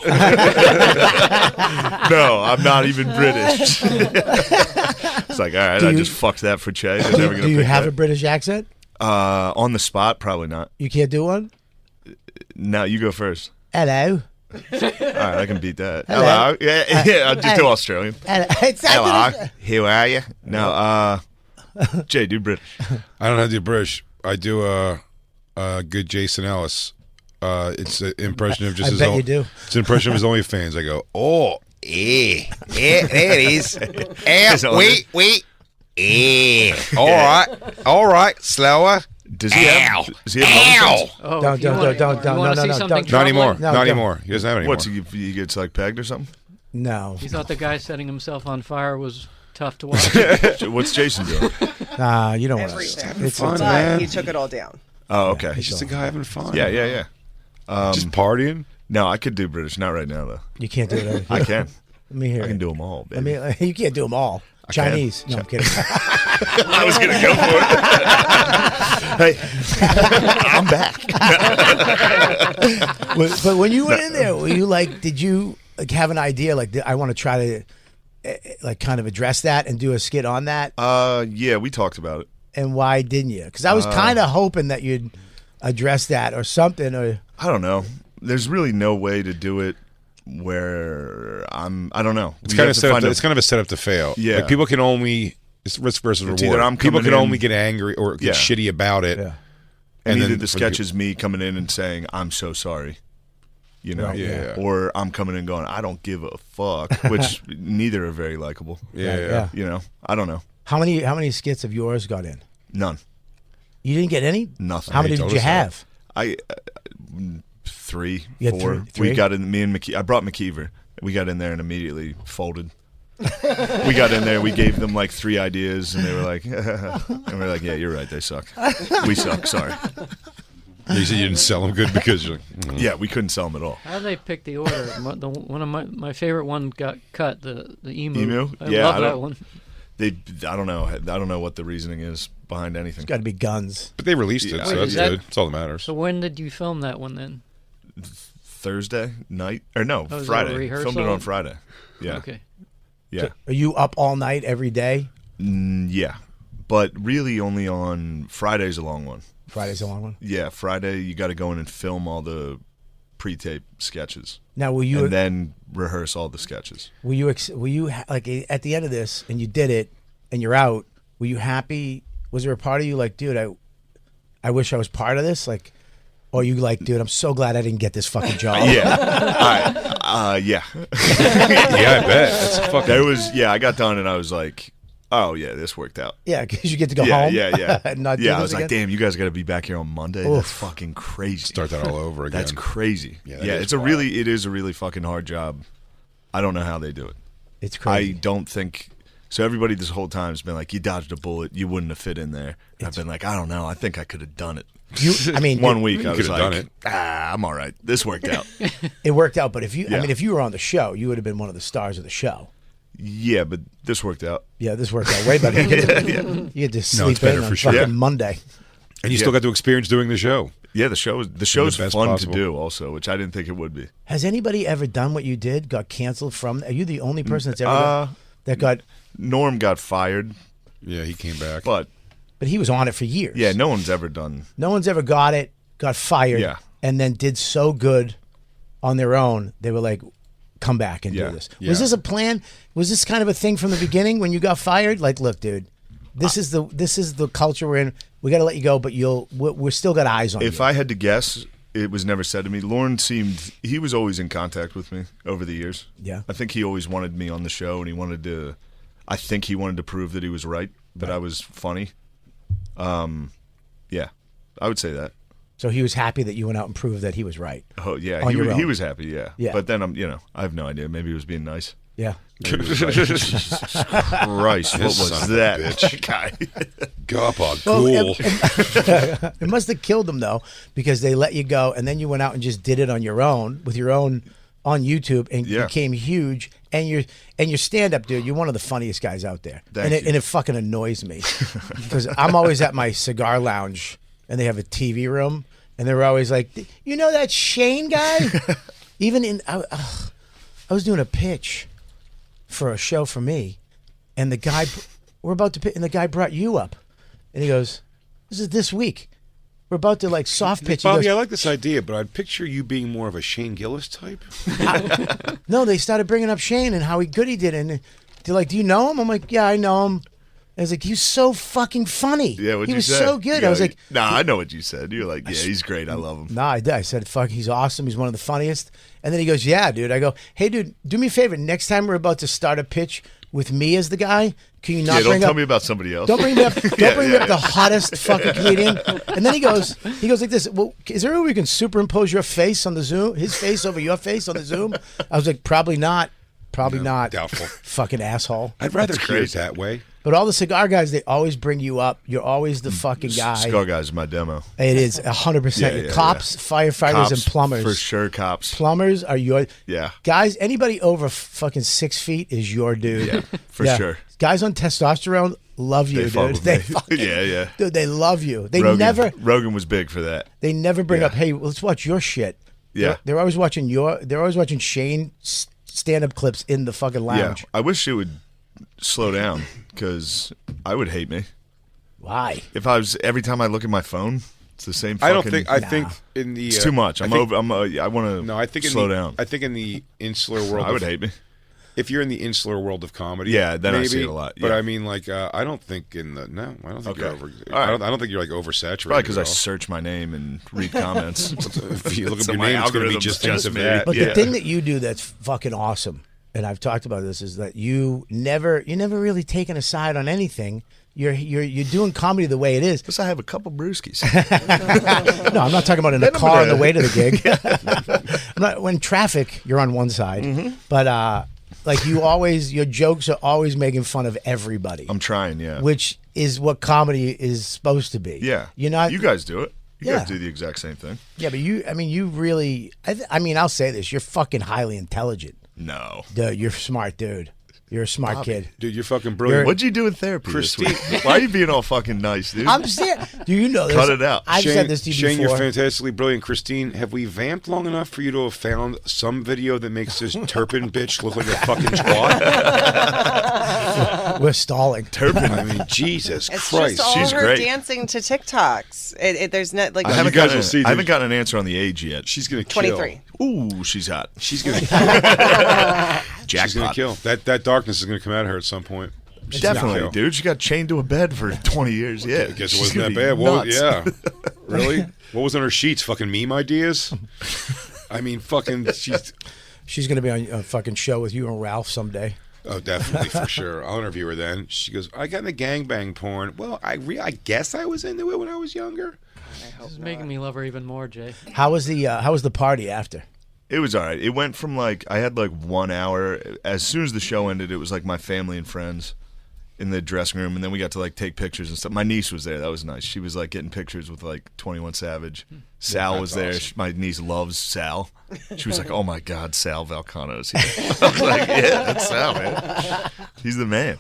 No, I'm not even British. It's like, all right, I just fucked that for Che. Do you have a British accent? On the spot, probably not. You can't do one? No, you go first. Hello. All right, I can beat that. Hello. Yeah, I'll just do Australian. Hello. Who are you? No, Jay, do British. I don't know how to do British. I do a good Jason Ellis. It's an impression of just I his bet own. you do. It's an impression of his OnlyFans. I go, oh, there it is. Wait. All right, slower. Does he have OnlyFans? Oh, Don't. Something Not anymore. No, Not don't. anymore. He doesn't have any What's more. he gets like pegged or something? No. You thought the guy setting himself on fire was tough to watch? What's Jason doing? Nah, you don't want Everything. to. It's fun, But man. he took it all down. Oh, okay. He's just a guy having fun. Yeah. Just partying. No, I could do British. Not right now, though. You can't do it. I can. Let me hear I can it. do them all, baby. You can't do them all. Chinese. No, I'm kidding. I was going to go for it. Hey, I'm back. But when you went in there, were you like, did you like have an idea? Like, I want to try to like kind of address that and do a skit on that. Yeah, we talked about it. And why didn't you? Because I was kind of hoping that you'd address that or something. Or I don't know. There's really no way to do it where I don't know. It's kind of it's kind of a setup to fail. Yeah. Like people can only it's risk versus reward. either I'm People coming can in- only get angry or get shitty about it. Yeah. And either then the sketch is me coming in and saying, I'm so sorry. You know? Right, yeah. Or I'm coming in going, I don't give a fuck. Which neither are very likable. Yeah. You know? I don't know. how many skits of yours got in? None. You didn't get any? Nothing. How many He did told you us that. have? I 3, You had 4. three? We got in. Me and I brought McKeever. We got in there and immediately folded. We got in there. We gave them like 3 ideas, and they were like, and we're like, yeah, you're right. They suck. We suck. Sorry. You said you didn't sell them good because you're like, Yeah, we couldn't sell them at all. How do they pick the order? One of my favorite one got cut. The emu. Emu? I Yeah, love I that don't- one. I don't know. I don't know what the reasoning is behind anything. It's got to be guns. but they released it, Yeah. so Wait, that's is that- good. That's all that matters. So when did you film that one then? Thursday night or no, Oh, is that a Friday. rehearsal? Filmed it on Friday. Yeah, Okay. yeah, Are you up all night every day? yeah. But really, only on Friday's a long one. Friday's a long one. Yeah, Friday you got to go in and film all the pre-tape sketches, Now, were you and then rehearse all the sketches. were you like at the end of this and you did it and you're out? Were you happy? Was there a part of you like, dude, I wish I was part of this? Like, or you like, dude, I'm so glad I didn't get this fucking job. Yeah, yeah. Yeah, I bet. That's fucking. There was I got done and I was like, oh yeah, this worked out. Yeah, because you get to go Yeah, home. yeah. and not do Yeah, I this was like, again. damn, you guys got to be back here on Monday. Oof. That's fucking crazy. Start that all over again. That's crazy. Yeah, Yeah, that is it is a really fucking hard job. I don't know how they do it. It's I crazy. don't think so. Everybody this whole time has been like, you dodged a bullet. You wouldn't have fit in there. I've been like, I don't know. I think I could have done it. I mean, One week I was could've done like, it. I'm all right. This worked out. it worked out. But if you, I Yeah. mean, if you were on the show, you would have been one of the stars of the show. Yeah, but this worked out. Yeah, this worked out way better. You get to it's sleep better in on for sure. fucking Yeah. Monday. And you still got to experience doing the show. Yeah, the show's best fun possible. to do also, which I didn't think it would be. Has anybody ever done what you did? Got canceled from? Are you the only person that's ever that got? Norm got fired, Yeah, he came back. but But he was on it for years. yeah, no one's ever done. No one's ever got it, got fired, Yeah. and then did so good on their own. They were like, come back and Yeah. do this. Yeah. Was this a plan? Was this kind of a thing from the beginning when you got fired? Like, look, dude, this is the culture we're in. We got to let you go, but we're still got eyes on you. If I had to guess, it was never said to me. Lauren he was always in contact with me over the years. Yeah. I think he always wanted me on the show, and I think he wanted to prove that he was right, that I was funny. Yeah, I would say that. So he was happy that you went out and proved that he was right. Oh yeah, On your he own. was happy. Yeah. Yeah. But then I have no idea. Maybe he was being nice. Yeah. Maybe he was like, Jesus Christ, what was Son of a that bitch. guy? Guppa, Well, cool. it must have killed them though, because they let you go, and then you went out and just did it on your own with your own on YouTube, and became huge. And your stand up, dude. You're one of the funniest guys out there, and it fucking annoys me because I'm always at my cigar lounge, and they have a TV room, and they're always like, you know that Shane guy? Even I was doing a pitch for a show for me, and the guy we're about to pitch, and the guy brought you up, and he goes, "This is this week. We're about to like soft pitch." Bobby, I like this idea, but I'd picture you being more of a Shane Gillis type. No, they started bringing up Shane and how good he did, and they're like, "Do you know him?" I'm like, "Yeah, I know him." And I was like, "He's so fucking funny." Yeah, what'd he you was say? so good. I was like, "Nah, I know what you said." You're like, "Yeah, he's great. I love him." Nah, I did. I said, "Fuck, he's awesome. He's one of the funniest." And then he goes, "Yeah, dude." I go, "Hey, dude, do me a favor. Next time we're about to start a pitch with me as the guy, can you not don't tell me about somebody else. Don't bring me up. Don't bring me up the hottest fucking comedian." And then he goes like this. "Well, is there a way we can superimpose your face on the Zoom? His face over your face on the Zoom?" I was like, "Probably not. Probably not." Doubtful. Fucking asshole. I'd rather hear it that way. But all the cigar guys, they always bring you up. You're always the fucking guy. Cigar guys is my demo. It is 100%. Cops, firefighters, Cops, and plumbers. for sure. Cops. Plumbers are your Yeah. guys. Anybody over fucking 6 feet is your dude. Yeah, for sure. Guys on testosterone love you, They fuck dude. with They me. fucking, Yeah. dude, they love you. They Rogan, Rogan was big for that. They never bring Yeah. up, "Hey, let's watch your shit." Yeah. They're always watching They're always watching Shane stand-up clips in the fucking lounge. Yeah, I wish it would slow down because I would hate me. Why? If I was every time I look at my phone, it's the same. Fucking, I think in the it's too much. I want to. No, I think slow down. I think in the insular world, I would hate me. If you're in the insular world of comedy, Yeah, then maybe, I see it a lot, But yeah. I mean, like, I don't think I don't think you're Okay. over. All right. I don't think you're like oversaturated. Probably because I at all. search my name and read comments. If you look at So your my name, it's going to be algorithm's just just of me. that. But Yeah. the thing that you do that's fucking awesome, and I've talked about this, is that you never really taken a side on anything. You're doing comedy the way it is. Plus, I have a couple brewskis. No, I'm not talking about in the car on the way to the gig. I'm not, when traffic, you're on one side, Mm-hmm. but like your jokes are always making fun of everybody. I'm trying, yeah. Which is what comedy is supposed to be. Yeah. You're not. You guys do it. You Yeah. guys do the exact same thing. Yeah, but you really. I mean, I'll say this: you're fucking highly intelligent. No. Dude, you're a smart dude. You're a smart kid. Dude, you're fucking brilliant. What'd you do in therapy this Christine. week? Why are you being all fucking nice, dude? I'm serious. Do you know this? Cut it out. I've said this to you Shane, before. you're fantastically brilliant. Christine, have we vamped long enough for you to have found some video that makes this Turpin bitch look like a fucking twat? We're stalling. Turpin. I mean, Jesus It's Christ. just all she's her great. dancing to TikToks. There's not like I haven't, guys gotten, will see, I haven't dude. gotten an answer on the age yet. She's going to kill. 23. Ooh, she's hot. She's going to Jackpot. She's going to kill. That darkness is going to come out of her at some point. She's gonna Definitely, kill. dude. She got chained to a bed for 20 years. Yeah. I guess it She's wasn't gonna that be bad. Well, nuts. yeah. Really? What was on her sheets? Fucking meme ideas? I mean, fucking, She's gonna be on a fucking show with you and Ralph someday. Oh, definitely, for sure. I'll interview her then. She goes, I got into gangbang porn. Well, I guess I was into it when I was younger. This is making me love her even more, Jay. How was the party after? It was all right. It went from like, I had like 1 hour. As soon as the show ended, it was like my family and friends in the dressing room, and then we got to like take pictures and stuff. My niece was there. That was nice. She was like getting pictures with like 21 Savage. Sal was there. awesome. My niece loves Sal. She was like, "Oh my God, Sal Valcano's here." I was like, "Yeah, that's Sal, man. He's the man."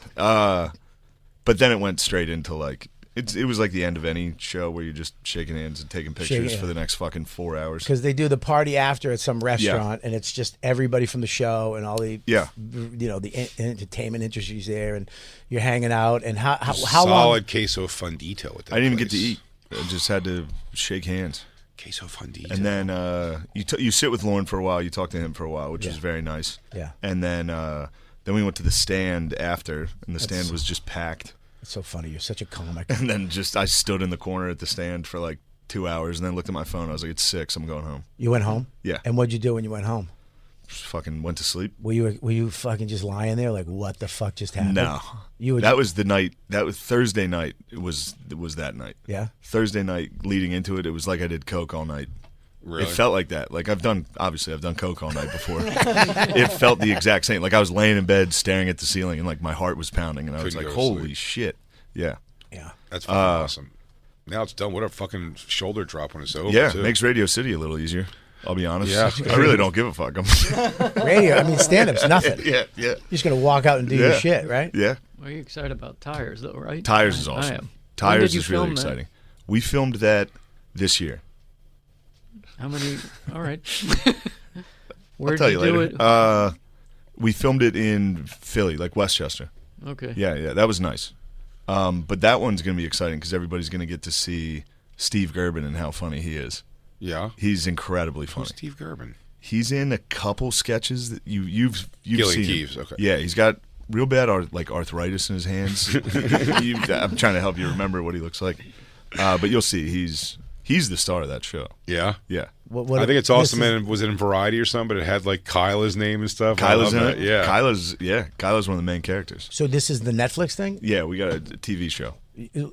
But then it went straight into like it was like the end of any show where you're just shaking hands and taking pictures Shaking- for the next fucking 4 hours. Because they do the party after at some restaurant, and it's just everybody from the show and all the the entertainment industry's there, and you're hanging out. And how Solid long? queso fundito at that I didn't even get place. to eat. I just had to shake hands. Queso fundito. And then you sit with Lauren for a while. You talk to him for a while, which Yeah. is very nice. Yeah. And then we went to the stand after, and the stand was just packed. It's so funny. You're such a comic. And then I stood in the corner at the stand for like 2 hours, and then looked at my phone. I was like, "It's 6. I'm going home." You went home? Yeah. And what'd you do when you went home? Just fucking went to sleep. Were you fucking just lying there like, what the fuck just happened? No. You were That was the night. That was Thursday night. It was that night. Yeah. Thursday night leading into it, it was like I did coke all night. Really? It felt like that. Like I've done coke all night before. It felt the exact same. Like I was laying in bed staring at the ceiling, and like my heart was pounding, and I was Couldn't like, go to "Holy sleep. shit!" Yeah. Yeah. That's fucking awesome. Now it's done. What a fucking shoulder drop when it's over. Yeah, too. makes Radio City a little easier. I'll be honest. Yeah. I really don't give a fuck. Radio, I mean, stand-up's nothing. Yeah. You're just going to walk out and do your shit, right? Yeah. Are you excited about Tires, though, right? Tires is awesome. I am. Tires you is really film that? exciting. We filmed that this year. How many? All right. I'll Where'd tell you you do later. it? We filmed it in Philly, like Westchester. Okay. Yeah, that was nice. But that one's going to be exciting because everybody's going to get to see Steve Gerben and how funny he is. Yeah. He's incredibly funny. Who's Steve Gerben? He's in a couple sketches that you've Gilly seen. Keeves, okay. Yeah, he's got real bad arthritis in his hands. I'm trying to help you remember what he looks like. But you'll see, he's the star of that show. Yeah? Yeah. I think it's awesome, and was it in Variety or something? But it had like Kyla's name and stuff. Kyla's in that. it. Yeah. Kyla's one of the main characters. So this is the Netflix thing? Yeah, we got a TV show.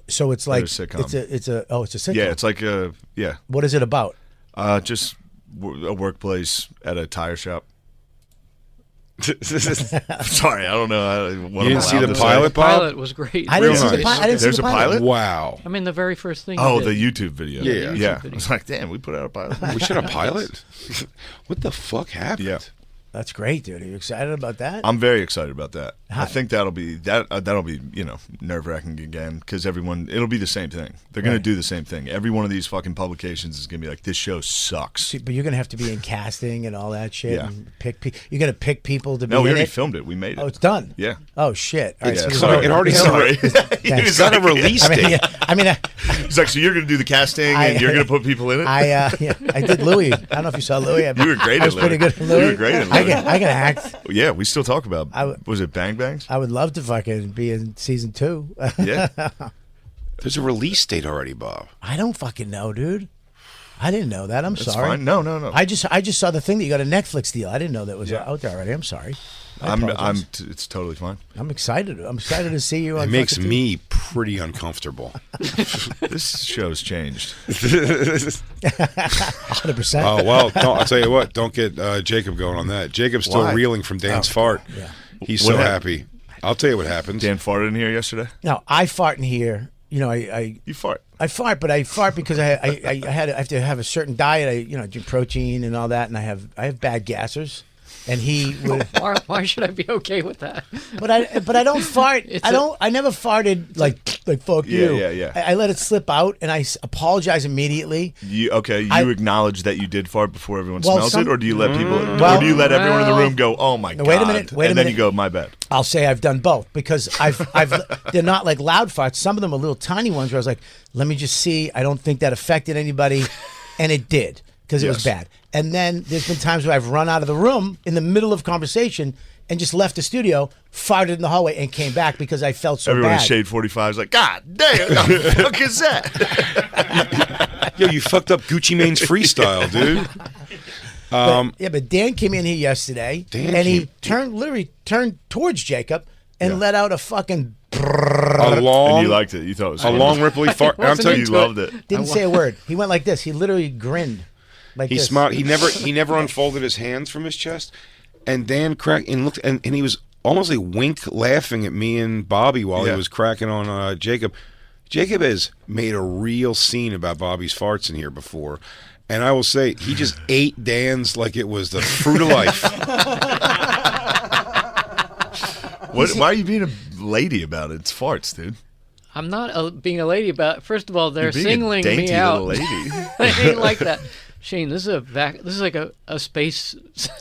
So it's like It's a sitcom. it's a sitcom. Yeah, it's like yeah. What is it about? Just a workplace at a tire shop. Sorry, I don't know. You didn't see the pilot, The Bob? pilot was great. I didn't Real see the nice. pilot. I didn't see There's the a pilot? Wow. I mean, the very first thing. Oh, he the did. YouTube video. Yeah. Yeah. video. I was like, damn, we put out a pilot. We should have pilot. What the fuck happened? Yeah. That's great, dude. Are you excited about that? I'm very excited about that. I Hi. think that'll be nerve wracking again because it'll be the same thing. They're going to do the same thing. Every one of these fucking publications is going to be like, this show sucks. See, but you're gonna have to be in casting and all that shit. Yeah. And you're gonna pick people to No, be we in already it. filmed it. We made it. Oh, it's done. Yeah. Oh shit. All right, Yeah, so sorry. It already Sorry. It's got a release I mean, date. He's like, so you're going to do the casting and you're going to put people in it? I did Louis. I don't know if you saw Louis. You were great I at was pretty Louis. good at Louis. You were great at I Louis. can act. Yeah, we still talk about. Was it Bang Bangs? I would love to fucking be in season 2. Yeah. There's a release date already, Bob. I don't fucking know, dude. I didn't know that. I'm That's sorry. fine. No. I just saw the thing that you got a Netflix deal. I didn't know that was out there already. I'm sorry. It's totally fine. I'm excited. I'm excited to see you on It makes fucking me pretty uncomfortable. This show's changed. 100%. Oh, well, I'll tell you what. Don't get Jacob going on that. Jacob's still Why? reeling from Dan's fart. Yeah. He's What so happened? happy. I'll tell you what happens. Dan farted in here yesterday. Now, I fart in here. You know, I You fart. fart, but I fart because I have to have a certain diet. I drink protein and all that, and I have bad gassers. And he would, Why should I be okay with that? but I don't fart. I never farted like fuck you. Yeah. I let it slip out, and I apologize immediately. You I- acknowge that you did fart before everyone Well, smells some- it, or do you let people? Well- or do you let everyone in the room go, "Oh my god"? Wait a minute, and then you go, "My bad." I'll say I've done both because they're not like loud farts. Some of them are little tiny ones where I was like, let me just see. I don't think that affected anybody, and it did because it was Yes. bad. And then there's been times where I've run out of the room in the middle of conversation and just left the studio, farted in the hallway, and came back because I felt so Everyone bad. in Shade 45 is like, "God damn, what the fuck is that?" Yo, you fucked up Gucci Mane's freestyle, dude. But Dan came in here yesterday, and he literally turned towards Jacob and let out a fucking. A long, And you liked it. You thought it was a funny. long ripply fart. I'm telling You you, loved it. Didn't say a word. He went like this. He literally grinned, like he this. smiled. He never unfolded his hands from his chest. And Dan cracked and looked, and he was almost like wink laughing at me and Bobby while he was cracking on Jacob. Jacob has made a real scene about Bobby's farts in here before. And I will say, he just ate Dan's like it was the fruit of life. Why are you being a lady about it? It's farts, dude. I'm not being a lady about it. First of all, they're You're being a singling dainty me out. little lady. I ain't like that. Shane, this is like a space.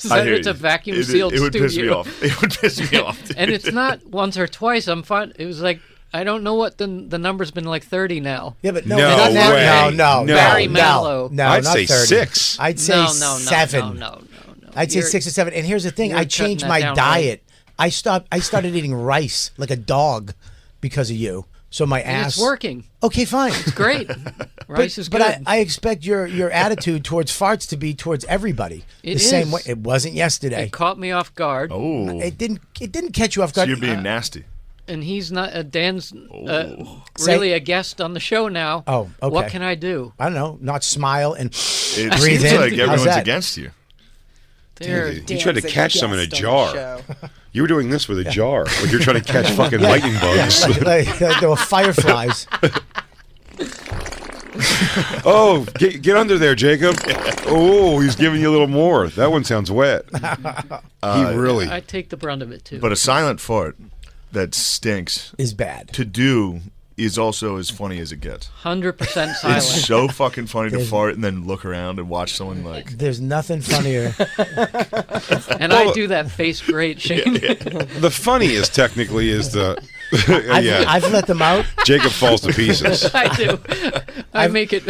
I hear It's a you. vacuum sealed It would studio. piss me off. It would piss me off. Dude. And it's not once or twice. I'm fine. It was like I don't know what the number's been like 30 now. Yeah, but no, No not now. way. No. Barry no, Manilow. No, I'd not say 30. 6. I'd say 7. No. I'd say 6 or 7. And here's the thing: you're I changed cutting my that down, diet. I started eating rice like a dog because of you. So my And ass. it's working. Okay, fine. It's great. Rice is good. But I expect your attitude towards farts to be towards everybody It the same is. way. It wasn't yesterday. It caught me off guard. Oh, It didn't catch you off so guard. you're being nasty. And he's not. Dan's Say- really a guest on the show now. Oh, okay. What can I do? I don't know. Not smile and It breathe seems in. like How's everyone's that? against you. There, He tried to catch some in a jar. You were doing this with a jar, like you're trying to catch fucking lightning bugs. Like there were fireflies. Oh, get under there, Jacob. Oh, he's giving you a little more. That one sounds wet. He really. I take the brunt of it too. But a silent fart that stinks is bad. To do is also as funny as it gets. 100% silent. It's so fucking funny to fart and then look around and watch someone like. There's nothing funnier. And I do that face great, Shane. The funniest, technically, is the. I've let them out. Jacob falls to pieces. I do. I make it.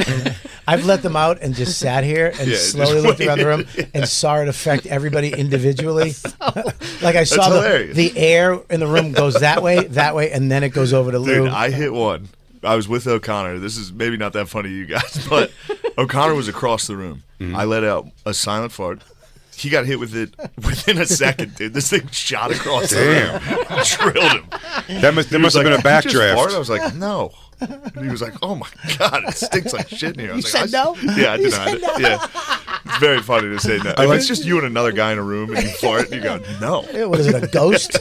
I've let them out and just sat here and slowly looked around the room and saw it affect everybody individually. Like I saw the air in the room goes that way, and then it goes over to Lou. Dude, I hit one. I was with O'Connor. This is maybe not that funny to you guys, but O'Connor was across the room. Mm-hmm. I let out a silent fart. He got hit with it within a second, dude. This thing shot across the room. Drilled him. That must have been a backdraft. I was like, no. And he was like, oh my God, it stinks like shit in here. I was you like, said no? Yeah, I denied it. No. Yeah. It's very funny to say no. If it's just you and another guy in a room and you fart and you go, no. What is it, a ghost?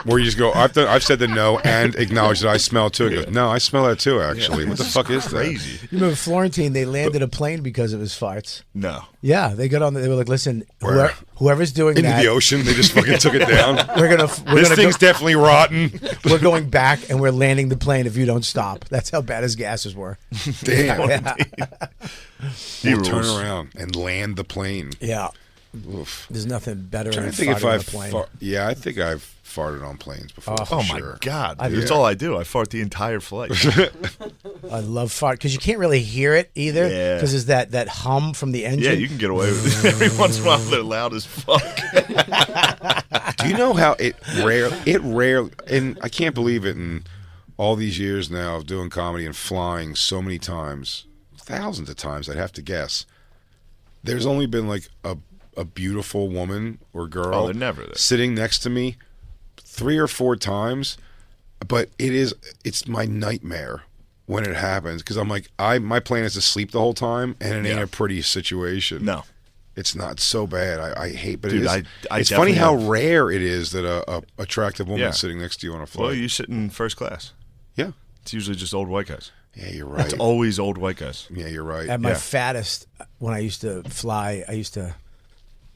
Where you just go, I've said the no and acknowledge that I smell it too. He goes, no, I smell that too, actually. What the fuck is crazy? that? You remember Florentine, they landed a plane because of his farts. No. Yeah, they got on, they were like, listen, whoever's doing into that. Into the ocean, they just fucking took it down. This thing's definitely rotten. We're going back and we're landing the plane if you don't stop. That's how bad his gases were. Damn. Yeah. We'll turn around and land the plane. Yeah. Oof. There's nothing better than farting on a plane. Yeah, I think I've farted on planes before. Oh my God. That's all I do. I fart the entire flight. I love fart because you can't really hear it either because there's that hum from the engine. Yeah, you can get away with it. Every once in a while they're loud as fuck. Do you know how it rare and I can't believe it in all these years now of doing comedy and flying so many times, thousands of times I'd have to guess. There's only been like a beautiful woman or girl they're never there. Sitting next to me 3 or 4 times, but it's my nightmare when it happens because I'm like my plan is to sleep the whole time and it ain't a pretty situation. No, it's not so bad. I hate, but dude, it's funny how rare it is that a attractive woman is sitting next to you on a flight. Well, you sit in first class. Yeah, it's usually just old white guys. Yeah, you're right. It's always old white guys. Yeah, you're right. At my fattest, when I used to fly,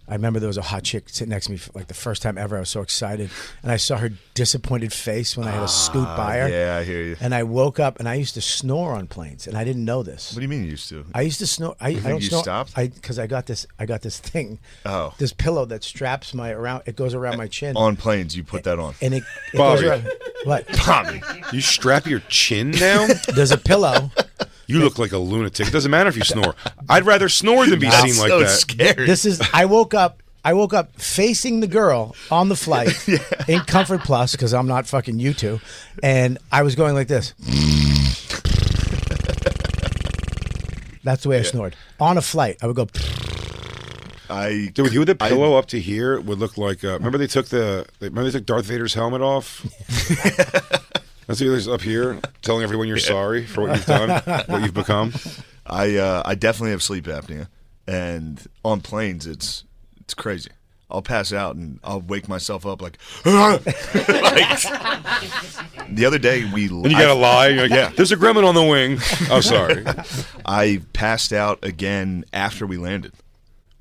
I remember there was a hot chick sitting next to me for like the first time ever. I was so excited. And I saw her disappointed face when I had to scoot by her. Yeah, I hear you. And I woke up and I used to snore on planes and I didn't know this. What do you mean you used to? I used to snore. I don't you snore. stopped? Because I got this thing. Oh. This pillow that straps it goes around my chin. On planes, you put that on. And it Bobby. goes around. What? Bobby. You strap your chin down? There's a pillow. You look like a lunatic. It doesn't matter if you snore. I'd rather snore than be seen like that. Scary. I woke up facing the girl on the flight in Comfort Plus because I'm not fucking you two, and I was going like this. That's the way I snored on a flight. I would go. Dude, you with the pillow up to here would look like. Remember they took Darth Vader's helmet off. That's what he's up here telling everyone you're sorry for what you've done, what you've become. I definitely have sleep apnea, and on planes it's crazy. I'll pass out and I'll wake myself up like the other day and you gotta lie. You're like, there's a gremlin on the wing. Oh, sorry. I passed out again after we landed.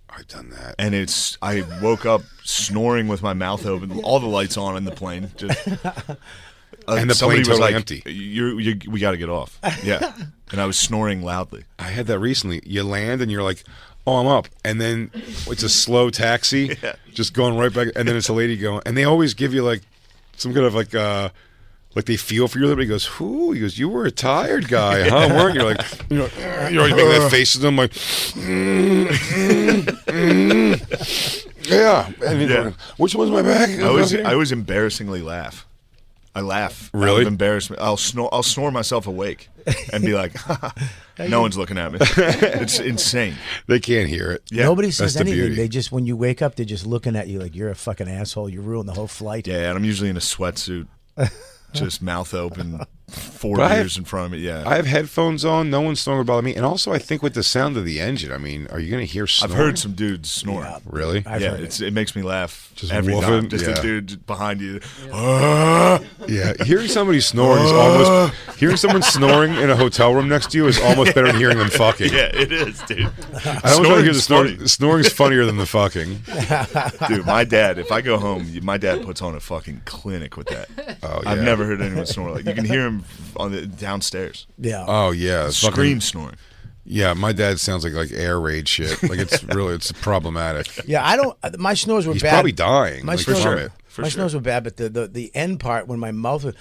I've done that, and I woke up snoring with my mouth open, all the lights on in the plane, just. And the plane totally empty. We got to get off. Yeah, and I was snoring loudly. I had that recently. You land and you're like, "Oh, I'm up," and then it's a slow taxi, just going right back. And then it's a lady going, and they always give you like some kind of like they feel for you a little bit. He goes, "Who?" He goes, "You were a tired guy, huh? Weren't you?" You're like, you're always making that face at them, like, yeah. And going, which one's my back? I was embarrassingly laugh. I laugh. Really? Out of embarrassment. I'll snore myself awake and be like, no one's looking at me. It's insane. They can't hear it. Yeah. Nobody says anything. They just, when you wake up, they're just looking at you like you're a fucking asshole. You ruined the whole flight. Yeah, and I'm usually in a sweatsuit, just mouth open, 4 But beers in front of me. Yeah, I have headphones on. No one's snoring about me. And also, I think with the sound of the engine, I mean, are you going to hear snoring? I've heard some dudes snoring. Yeah. Really? I've heard It makes me laugh Just every woofing? time. Just Yeah. a dude behind you. Yeah, hearing somebody snoring is almost hearing someone snoring in a hotel room next to you is almost better than hearing them fucking. Yeah, it is, dude. I don't want to hear the Snoring's snoring. Snoring's funnier than the fucking. Dude, my dad, if I go home, my dad puts on a fucking clinic with that. Oh, yeah. I've never heard anyone snore like. You can hear him on the downstairs. Yeah. Oh yeah, it's Scream fucking, snoring. yeah, my dad sounds like air raid shit. Like it's problematic. Yeah, I don't. My snores were He's bad. probably dying. My like, snores, from were, it. my snores were bad, but the end part when my mouth was.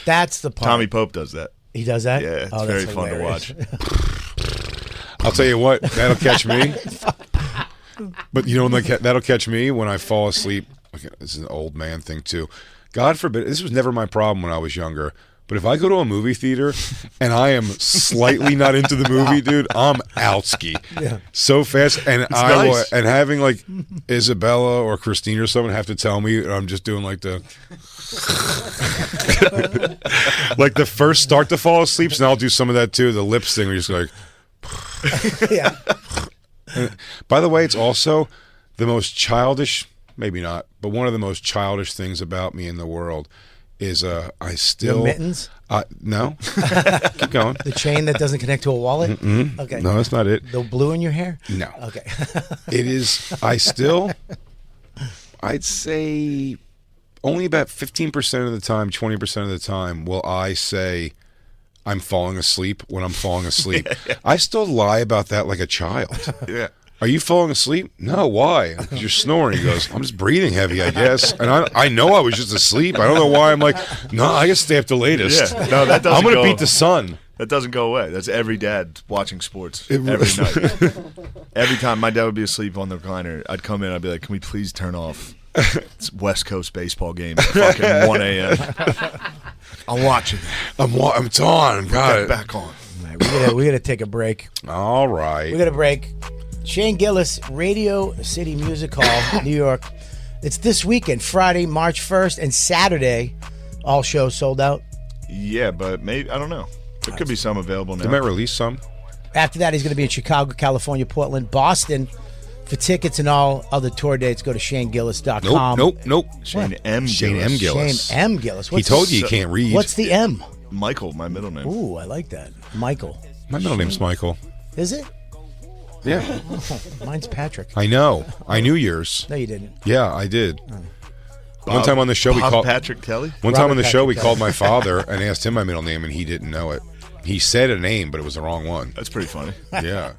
That's the part. Tommy Pope does that. He does that. Yeah, it's Oh, very that's fun hilarious. to watch. I'll tell you what, that'll catch me. But you know, like that'll catch me when I fall asleep. Okay, this is an old man thing too. God forbid, this was never my problem when I was younger. But if I go to a movie theater and I am slightly not into the movie, dude, I'm outski so fast. And nice. And having like Isabella or Christine or someone have to tell me, I'm just doing like the like the first start to fall asleep. So I'll do some of that too. The lips thing, where you're just like. Yeah. By the way, it's also the most childish, maybe not, but one of the most childish things about me in the world is I still Your mittens? No. Keep going. The chain that doesn't connect to a wallet. Okay. No, that's not it. The blue in your hair. No. Okay. It is. I'd say only about 15% of the time, 20% of the time will I say I'm falling asleep when I'm falling asleep. I still lie about that like a child. Yeah. Are you falling asleep? No, why? Because you're snoring. He goes, I'm just breathing heavy, I guess. And I know I was just asleep. I don't know why I'm like, no, I gotta stay up till latest. Yeah. No, that doesn't I'm going to go- beat the sun. That doesn't go away. That's every dad watching sports every night. Every time my dad would be asleep on the recliner, I'd come in, I'd be like, can we please turn off it's West Coast baseball game at fucking 1 a.m. I'm watching. It's on. Got it. Back on. All right, we gotta take a break. All right. We got a break. Shane Gillis, Radio City Music Hall, New York. It's this weekend, Friday, March 1st, and Saturday. All shows sold out. Yeah, but maybe, I don't know. There could be some available now. They might release some. After that, he's going to be in Chicago, California, Portland, Boston. For tickets and all other tour dates, go to ShaneGillis.com. Nope. Shane M. Shane M. Gillis. Shane M. Gillis. He told you can't read. What's the M? Michael, my middle name. Ooh, I like that. Michael. My middle name's Michael. Is it? Yeah. Mine's Patrick. I know. I knew yours. No, you didn't. Yeah, I did. One time on the show, we Bob called Patrick Kelly. One time Robert on the show, we Patrick called Kelly. my father and asked him my middle name, and he didn't know it. He said a name, but it was the wrong one. That's pretty funny. Yeah.